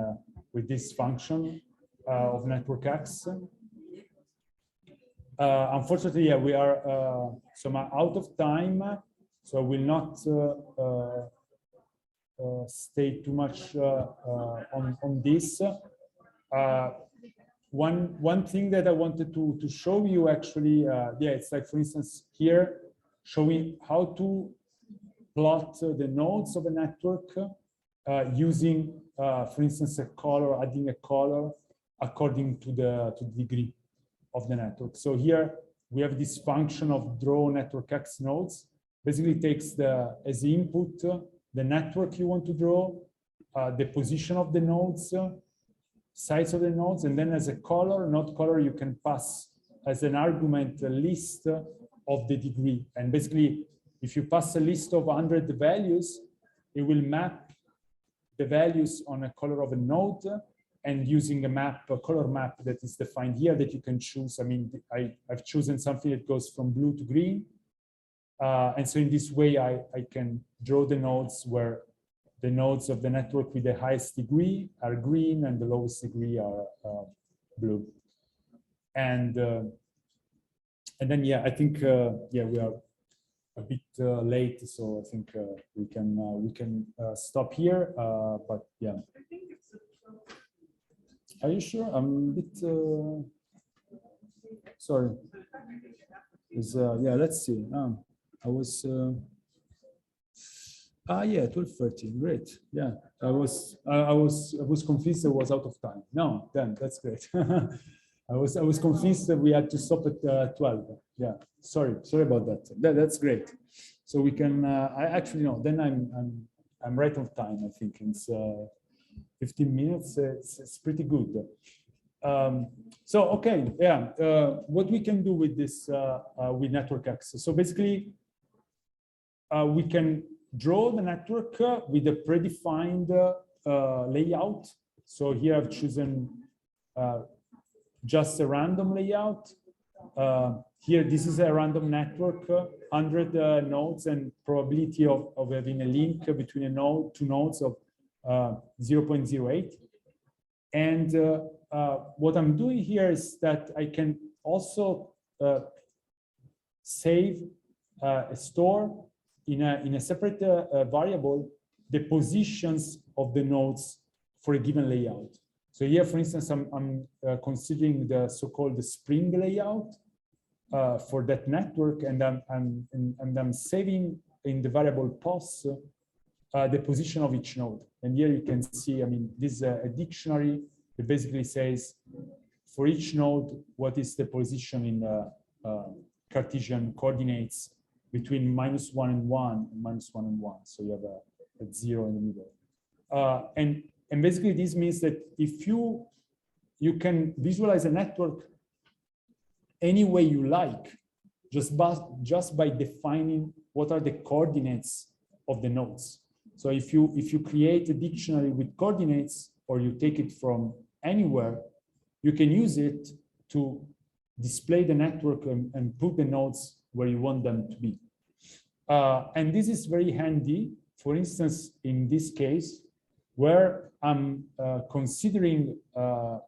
with this function of NetworkX. Unfortunately, yeah, we are out of time, so I will not stay too much on this. One thing that I wanted to show you actually, yeah, it's like, for instance, here, showing how to plot the nodes of a network using, for instance, a color, adding a color according to the degree of the network. So here we have this function of draw NetworkX nodes. Basically takes as the input the network you want to draw, the position of the nodes, size of the nodes, and then as a color, node color, you can pass as an argument a list of the degree. And basically, if you pass a list of 100 values, it will map the values on a color of a node, and using a color map that is defined here that you can choose. I mean, I've chosen something that goes from blue to green. And so in this way, I can draw the nodes where the nodes of the network with the highest degree are green and the lowest degree are blue. And then, yeah, I think, yeah, we are a bit late, so I think we can stop here. But yeah, are you sure? I'm a bit sorry. Yeah, let's see. I was yeah, 12:30. Great. Yeah, I was confused I was out of time. No, then that's great. I was confused that we had to stop at 12. Yeah, sorry about that. That's great. So we can. I actually no. Then I'm right on time. I think it's 15 minutes. It's pretty good. So okay, yeah. What we can do with this with network access? So basically, we can draw the network with a predefined layout. So here I've chosen just a random layout. Here, this is a random network, 100 nodes, and probability of having a link between two nodes of 0.08. And what I'm doing here is that I can also save, store in a separate variable the positions of the nodes for a given layout. So here, for instance, I'm considering the so-called spring layout for that network, and I'm saving in the variable pos the position of each node. And here you can see, I mean, this is a dictionary that basically says for each node what is the position in the Cartesian coordinates between -1 and 1 and -1 and 1. So you have a 0 in the middle. And basically this means that if you can visualize a network any way you like, just by defining what are the coordinates of the nodes. So if you create a dictionary with coordinates, or you take it from anywhere, you can use it to display the network and put the nodes where you want them to be. And this is very handy, for instance, in this case, where I'm considering a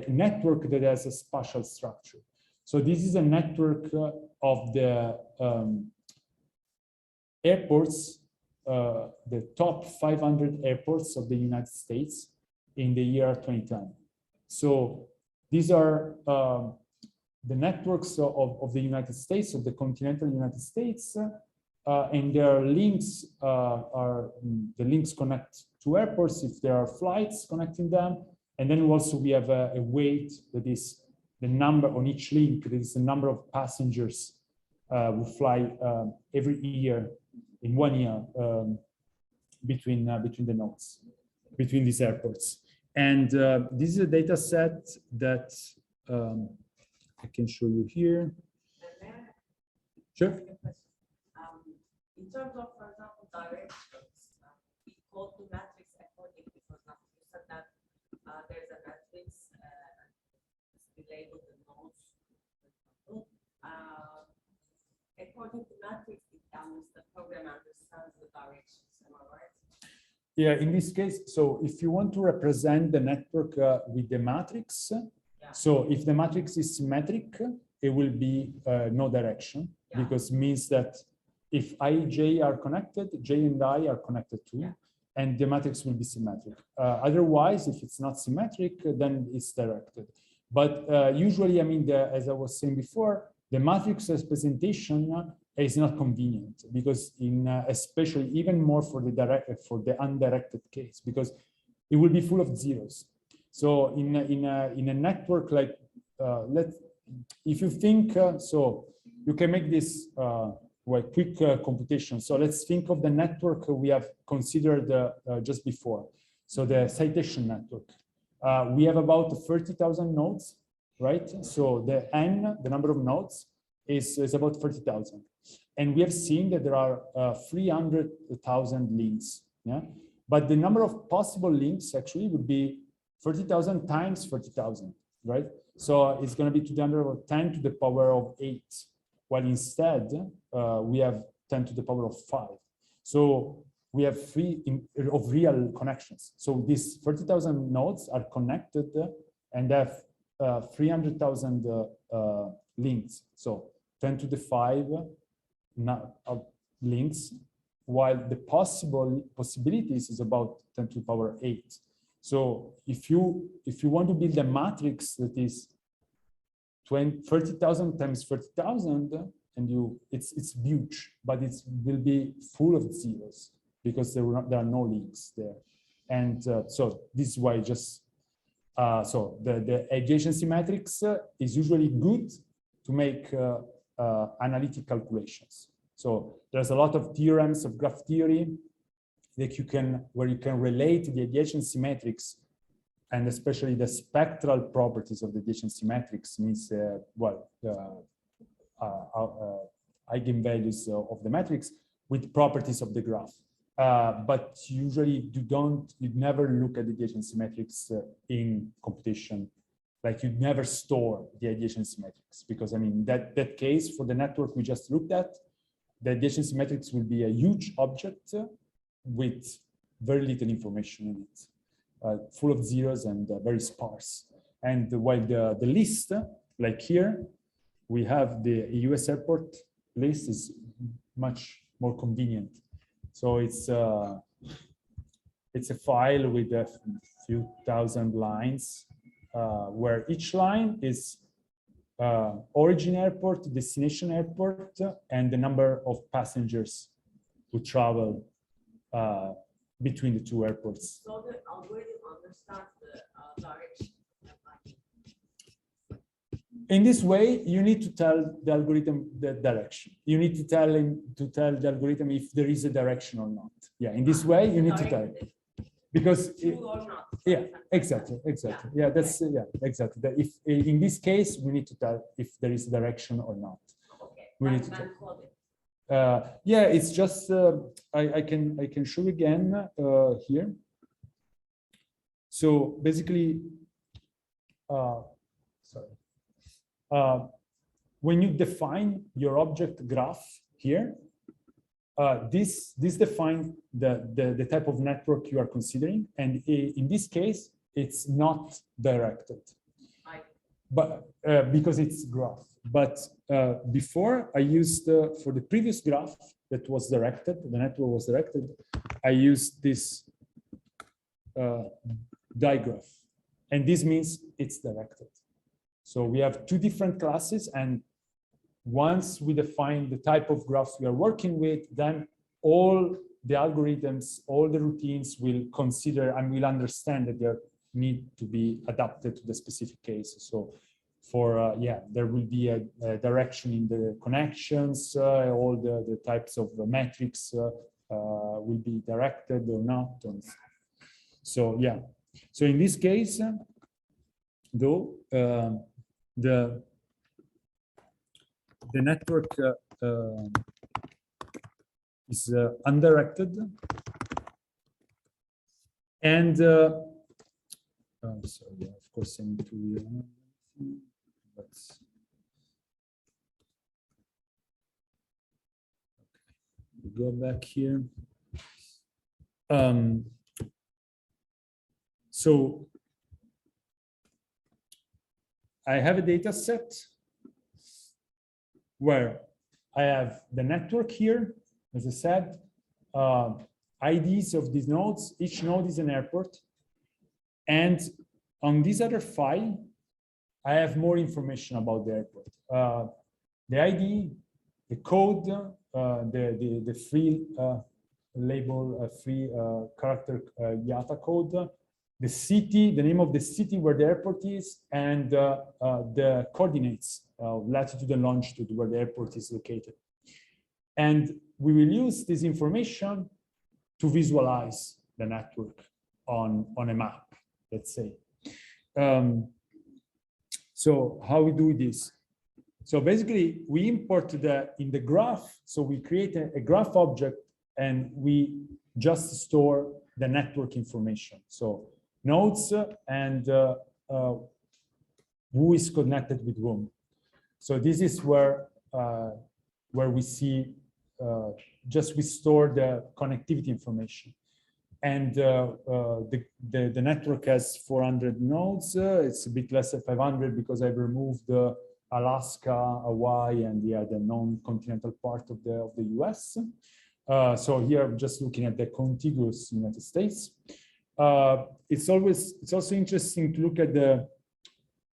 network that has a spatial structure. So this is a network of the airports, the top 500 airports of the United States in the year 2010. So these are the networks of the United States, of the continental United States, and their links the links connect to airports if there are flights connecting them. And then also we have a weight that is the number on each link, that is the number of passengers who fly every year in 1 year between the nodes, between these airports. And this is a data set that I can show you here. Sure. In terms of, for example, directions, we call the matrix according, because you said that there's a matrix labeled the nodes. According to matrix, it tells the program understands the directions. Am I right? Yeah, in this case, so if you want to represent the network with the matrix, so if the matrix is symmetric, it will be no direction, because it means that if I, J are connected, J and I are connected too, and the matrix will be symmetric. Otherwise, if it's not symmetric, then it's directed. But usually, I mean, as I was saying before, the matrix representation is not convenient, because especially even more for the undirected case, because it will be full of zeros. So in a network like if you think so, you can make this quick computation. So let's think of the network we have considered just before. So the citation network. We have about 30,000 nodes, right? So the n, the number of nodes, is about 30,000. And we have seen that there are 300,000 links. Yeah, but the number of possible links actually would be 30,000 times 30,000, right? So it's going to be to the under of 10 to the power of 8, while instead we have 10 to the power of 5. So we have of real connections. So these 30,000 nodes are connected and have 300,000 links. So 10 to the 5 links, while the possibilities is about 10 to the power 8. So if you want to build a matrix that is 30,000 times 30,000, and it's huge, but it will be full of zeros because there are no links there. And so this is why just so the adjacency matrix is usually good to make analytic calculations. So there's a lot of theorems of graph theory that where you can relate the adjacency matrix, and especially the spectral properties of the adjacency matrix, means eigenvalues of the matrix with properties of the graph. But usually you never look at the adjacency matrix in computation. Like you never store the adjacency matrix, because I mean that case for the network we just looked at, the adjacency matrix will be a huge object with very little information in it, full of zeros and very sparse. And while the list, like here, we have the US airport list is much more convenient. So it's a file with a few thousand lines, where each line is origin airport, destination airport, and the number of passengers who travel between the two airports. So the algorithm understands the direction. In this way, you need to tell the algorithm the direction. You need to tell the algorithm if there is a direction or not. Yeah, in this way, you need to tell it. Because yeah, exactly. Yeah, that's exactly. If in this case, we need to tell if there is a direction or not. Okay. We need to tell. Yeah, it's just I can show again here. So basically, sorry. When you define your object graph here, this defines the type of network you are considering, and in this case, it's not directed, but because it's graph. But before I used for the previous graph that was directed, the network was directed, I used this digraph, and this means it's directed. So we have two different classes, and once we define the type of graphs we are working with, then all the algorithms, all the routines will consider and will understand that they need to be adapted to the specific case. So for, there will be a direction in the connections, all the types of metrics will be directed or not. So yeah, so in this case, though, the network is undirected, and sorry, yeah, of course I need to go back here. So I have a data set where I have the network here, as I said, IDs of these nodes. Each node is an airport. And on this other file, I have more information about the airport. The ID, the code, the free label, free character IATA code, the city, the name of the city where the airport is, and the coordinates, latitude and longitude where the airport is located. And we will use this information to visualize the network on a map, let's say. So how we do this? So basically, we import in the graph. So we create a graph object, and we just store the network information. So nodes and who is connected with whom. So this is where we see just we store the connectivity information. And the network has 400 nodes. It's a bit less than 500 because I've removed Alaska, Hawaii, and the non-continental part of the US. So here I'm just looking at the contiguous United States. It's also interesting to look at the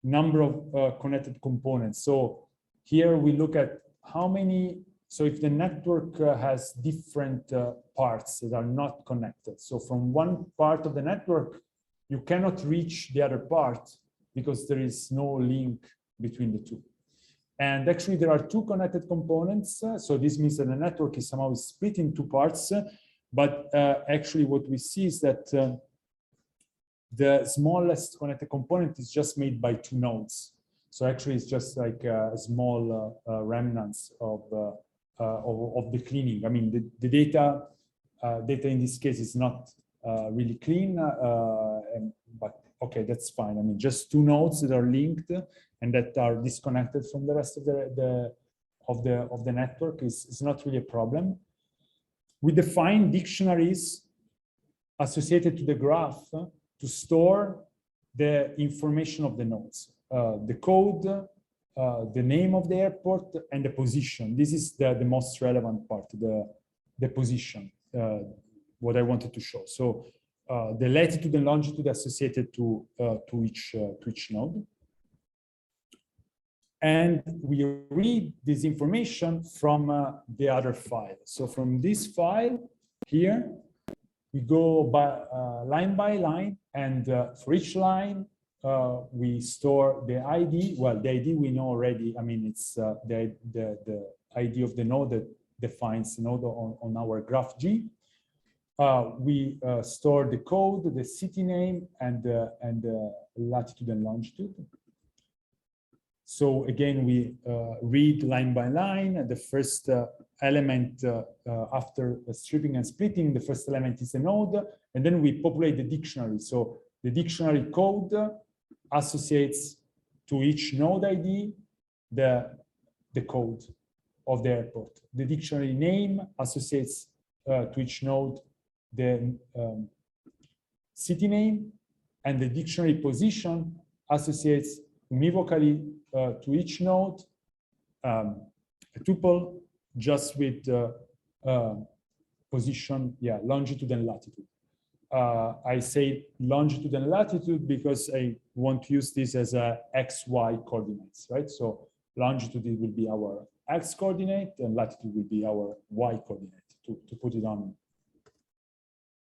number of connected components. So here we look at how many. So if the network has different parts that are not connected, so from one part of the network, you cannot reach the other part because there is no link between the two. And actually there are two connected components. So this means that the network is somehow split in two parts. But actually what we see is that the smallest connected component is just made by two nodes. So actually it's just like small remnants of the cleaning. I mean, the data in this case is not really clean, but okay, that's fine. I mean, just two nodes that are linked and that are disconnected from the rest of the network is not really a problem. We define dictionaries associated to the graph to store the information of the nodes, the code, the name of the airport, and the position. This is the most relevant part, the position, what I wanted to show. So the latitude and longitude associated to each node. And we read this information from the other file. So from this file here, we go by line, and for each line, we store the ID. Well, the ID we know already. I mean, it's the ID of the node that defines the node on our graph G. We store the code, the city name, and the latitude and longitude. So again, we read line by line. The first element after stripping and splitting, the first element is a node, and then we populate the dictionary. So the dictionary code associates to each node ID the code of the airport. The dictionary name associates to each node the city name, and the dictionary position associates univocally to each node a tuple just with position, longitude and latitude. I say longitude and latitude because I want to use this as a XY coordinates, right? So longitude will be our X coordinate and latitude will be our Y coordinate to put it on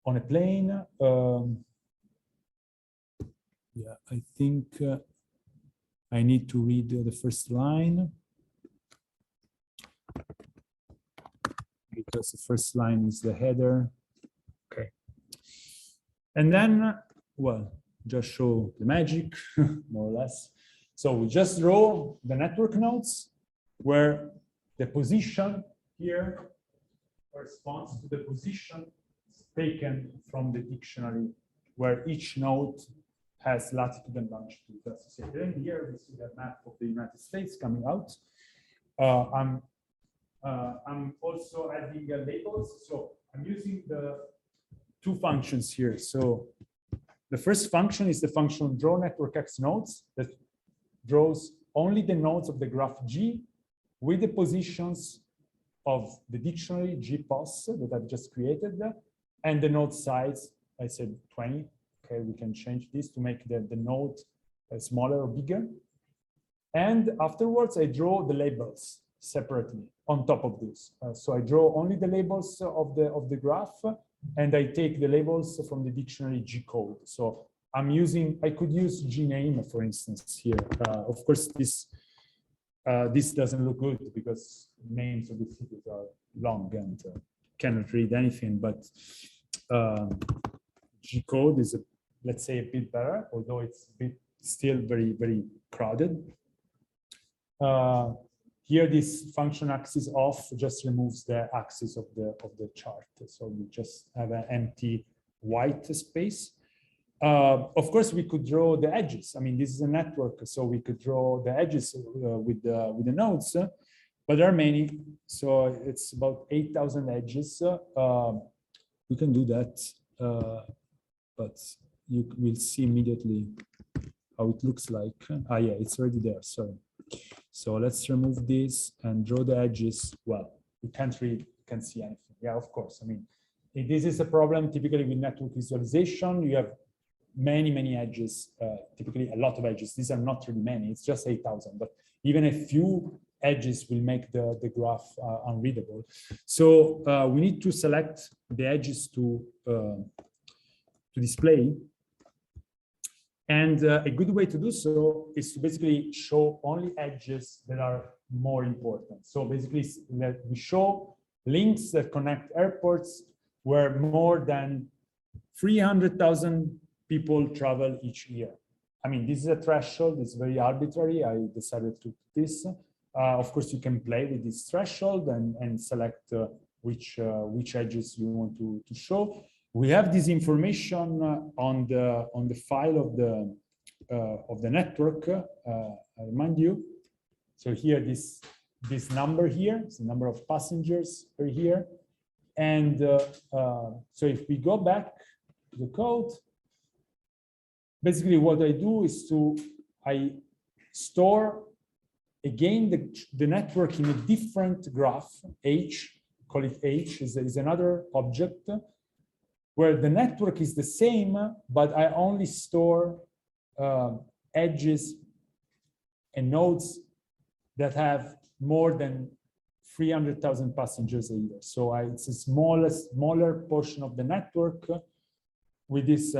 a plane. Yeah, I think I need to read the first line because the first line is the header. Okay. And then, well, just show the magic, more or less. So we just draw the network nodes where the position here corresponds to the position taken from the dictionary where each node has latitude and longitude associated. And here we see the map of the United States coming out. I'm also adding labels. So I'm using the two functions here. So the first function is the function draw network X nodes that draws only the nodes of the graph G with the positions of the dictionary GPOS that I've just created, and the node size, I said 20. Okay, we can change this to make the node smaller or bigger. And afterwards, I draw the labels separately on top of this. So I draw only the labels of the graph, and I take the labels from the dictionary G code. So I'm using, I could use G name, for instance, here. Of course, this doesn't look good because names of the cities are long and cannot read anything, but G code is, let's say, a bit better, although it's still very, very crowded. Here, this function axis off just removes the axis of the chart. So we just have an empty white space. Of course, we could draw the edges. I mean, this is a network, so we could draw the edges with the nodes. but there are many. So it's about 8,000 edges. We can do that, but you will see immediately how it looks like. Ah, yeah, it's already there, sorry. So let's remove this and draw the edges. Well, you can't see anything. Yeah, of course. I mean, this is a problem typically with network visualization. You have many edges, typically a lot of edges. These are not really many, it's just 8,000, but even a few edges will make the graph unreadable. So we need to select the edges to display. And a good way to do so is to basically show only edges that are more important. So basically, we show links that connect airports where more than 300,000 people travel each year. I mean, this is a threshold, it's very arbitrary. I decided to put this. Of course, you can play with this threshold and select which edges you want to show. We have this information on the file of the network. I remind you. So here, this number here is the number of passengers per year. And so if we go back to the code, basically what I do is I store again the network in a different graph, H, call it H, is another object where the network is the same, but I only store edges and nodes that have more than 300,000 passengers a year. So it's a smaller portion of the network with this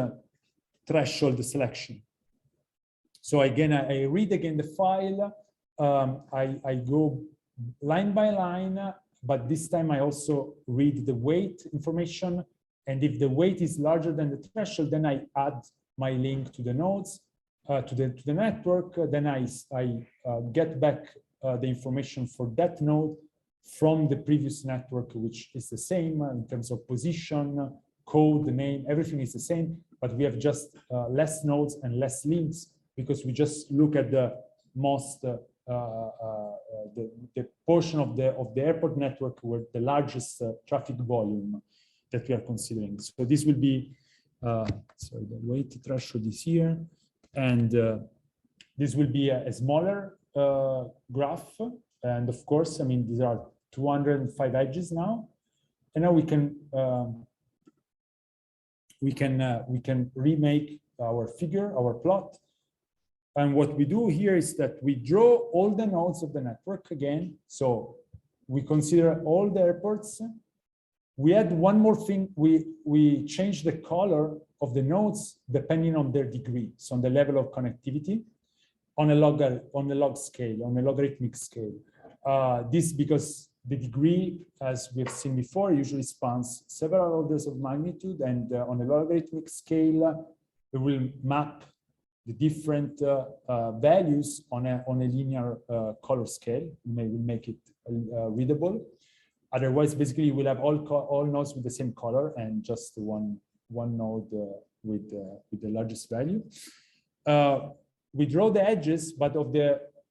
threshold selection. So again, I read again the file. I go line by line, but this time I also read the weight information. And if the weight is larger than the threshold, then I add my link to the nodes, to the network. Then I get back the information for that node from the previous network, which is the same in terms of position, code, the name, everything is the same, but we have just less nodes and less links because we just look at the most, the portion of the airport network with the largest traffic volume that we are considering. So this will be, sorry, the weight threshold is here, and this will be a smaller graph. And of course, I mean, these are 205 edges now, and now we can remake our figure, our plot. And what we do here is that we draw all the nodes of the network again. So we consider all the airports. We add one more thing. We change the color of the nodes depending on their degree, so on the level of connectivity, on a log scale, on a logarithmic scale. This because the degree, as we've seen before, usually spans several orders of magnitude, and on a logarithmic scale, we will map the different values on a linear color scale. We will make it readable. Otherwise, basically, we'll have all nodes with the same color and just one node with the largest value. We draw the edges, but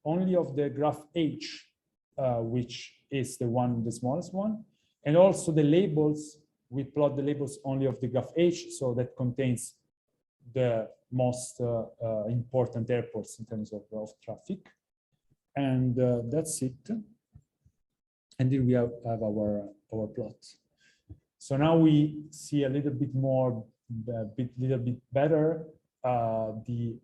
only of the graph H, which is the smallest one, and also the labels. We plot the labels only of the graph H, so that contains the most important airports in terms of traffic, and that's it. And then we have our plot. So now we see a little bit more, little bit better the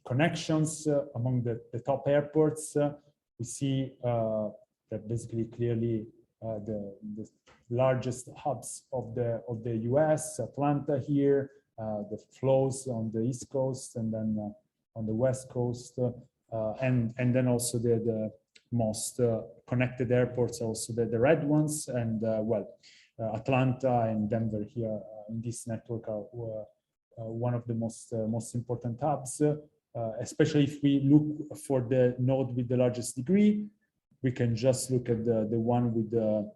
connections among the top airports. We see that basically clearly the largest hubs of the US, Atlanta here, the flows on the East Coast and then on the West Coast, and then also the most connected airports, also the red ones, and well, Atlanta and Denver here in this network are one of the most important hubs, especially if we look for the node with the largest degree. We can just look at the one with the,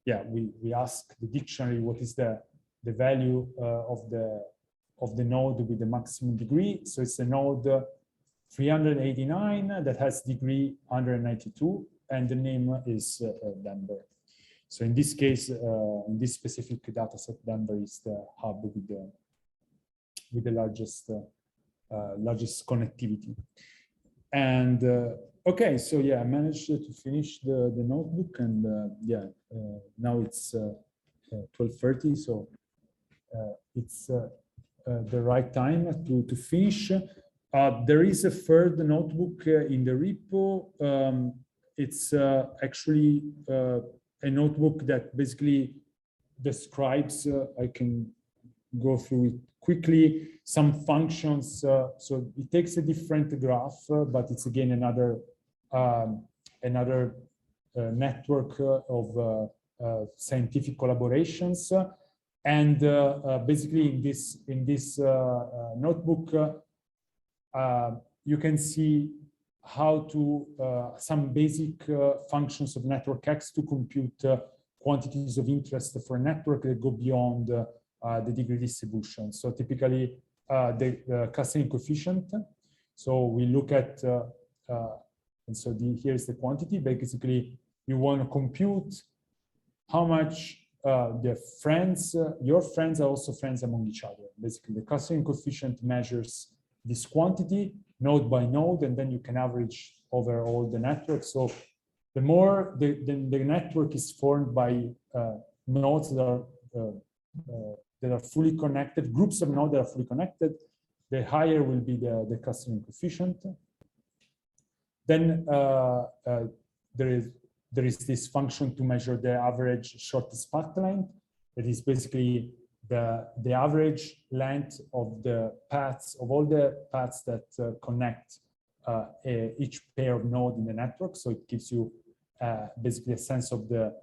yeah, we ask the dictionary what is the value of the node with the maximum degree. So it's a node 389 that has degree 192, and the name is Denver. So in this case, in this specific data set, Denver is the hub with the largest largest connectivity. And okay, so yeah, I managed to finish the notebook, and yeah, now it's 12:30, so it's the right time to finish. There is a third notebook in the repo. It's actually a notebook that basically describes, I can go through it quickly, some functions. So it takes a different graph, but it's again another network of scientific collaborations. And basically in this notebook, you can see how to some basic functions of network X to compute quantities of interest for a network that go beyond the degree distribution. So typically the clustering coefficient. So we look at, and so here's the quantity. Basically, you want to compute how much the friends, your friends are also friends among each other. Basically, the clustering coefficient measures this quantity node by node, and then you can average over all the network. So the more the network is formed by nodes that are fully connected, groups of nodes that are fully connected, the higher will be the clustering coefficient. Then there is this function to measure the average shortest path length. That is basically the average length of the paths, of all the paths that connect each pair of nodes in the network. So it gives you basically a sense of the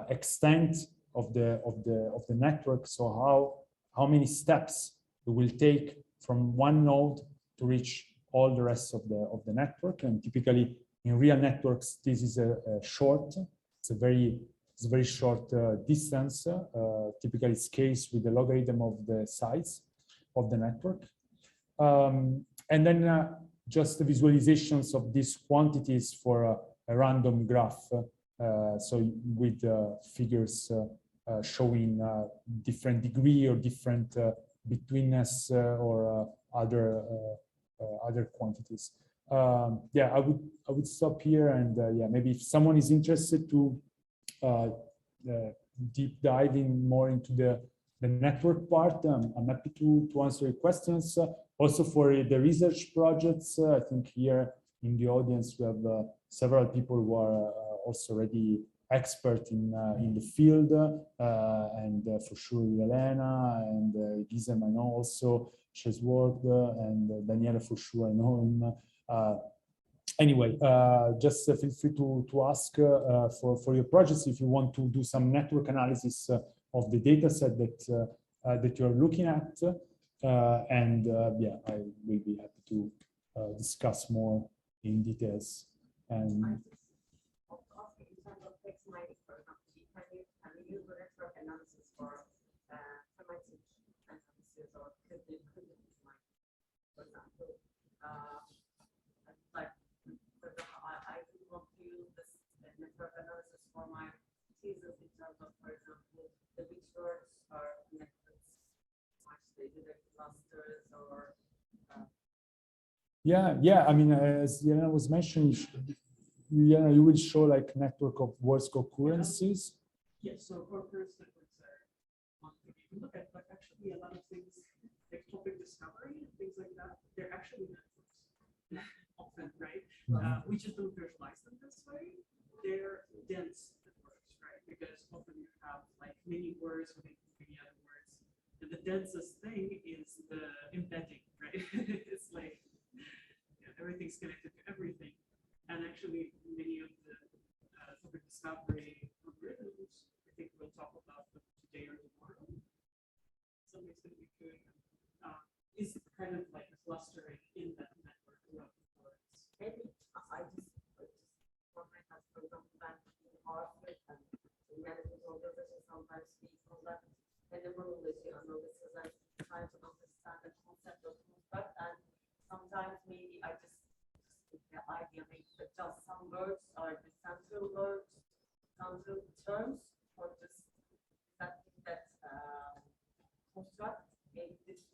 extent of the network. So how many steps it will take from one node to reach all the rest of the network. And typically in real networks, this is a short. It's a very short distance. Typically, it scales with the logarithm of the size of the network. And then just the visualizations of these quantities for a random graph. So with figures showing different degree or different betweenness or other quantities. Yeah, I would stop here, and yeah, maybe if someone is interested to deep diving more into the network part, I'm happy to answer your questions. Also for the research projects, I think here in the audience we have several people who are also already expert in the field, and for sure Elena and Gisem I know also, she's worked, and Daniela for sure I know him. Anyway, just feel free to ask for your projects if you want to do some network analysis of the data set that you're looking at. And yeah, I will be happy to discuss more in details. And in terms of text mining, for example, can you use the network analysis for semantic analysis, or could it mine, for example? Like, for example, I would want to use this network analysis for my thesis in terms of, for example, the which words are connected, much they do their clusters, or yeah, I mean, as Yana was mentioning, you will show like network of words concurrencies. Yes, so concurrence networks are one thing you can look at, but actually a lot of things like topic discovery and things like that, they're actually networks often, right? We just don't visualize them this way. They're dense networks, right? Because often you have like many words with many other words. And the densest thing is the embedding, right? It's like everything's connected to everything. And actually, many of the topic discovery algorithms, I think we'll talk about them today or tomorrow. Somebody's going to be doing is kind of like a clustering in that network around the words. maybe I just wondering, as for example, that in Harvard and management organizations sometimes speak on that phenomenology analysis and trying to understand the concept of construct, and sometimes maybe I just the idea maybe that just some words are the center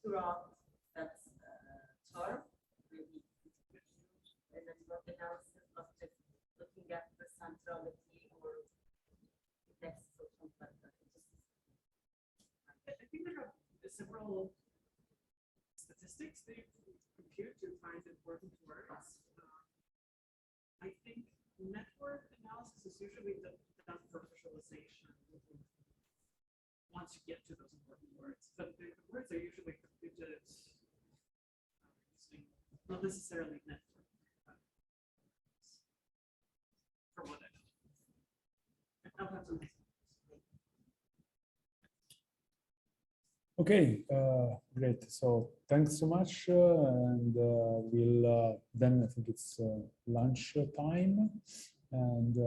throughout that term, maybe a network analysis of just looking at the centrality or indexes or something like that. I think there are several statistics that you compute to find important words. I think network analysis is usually done for visualization once you get to those important words. But the words are usually computed using not necessarily network. From what I know. I'll have some examples. Okay, great. So thanks so much, and we'll then I think it's lunch time, and.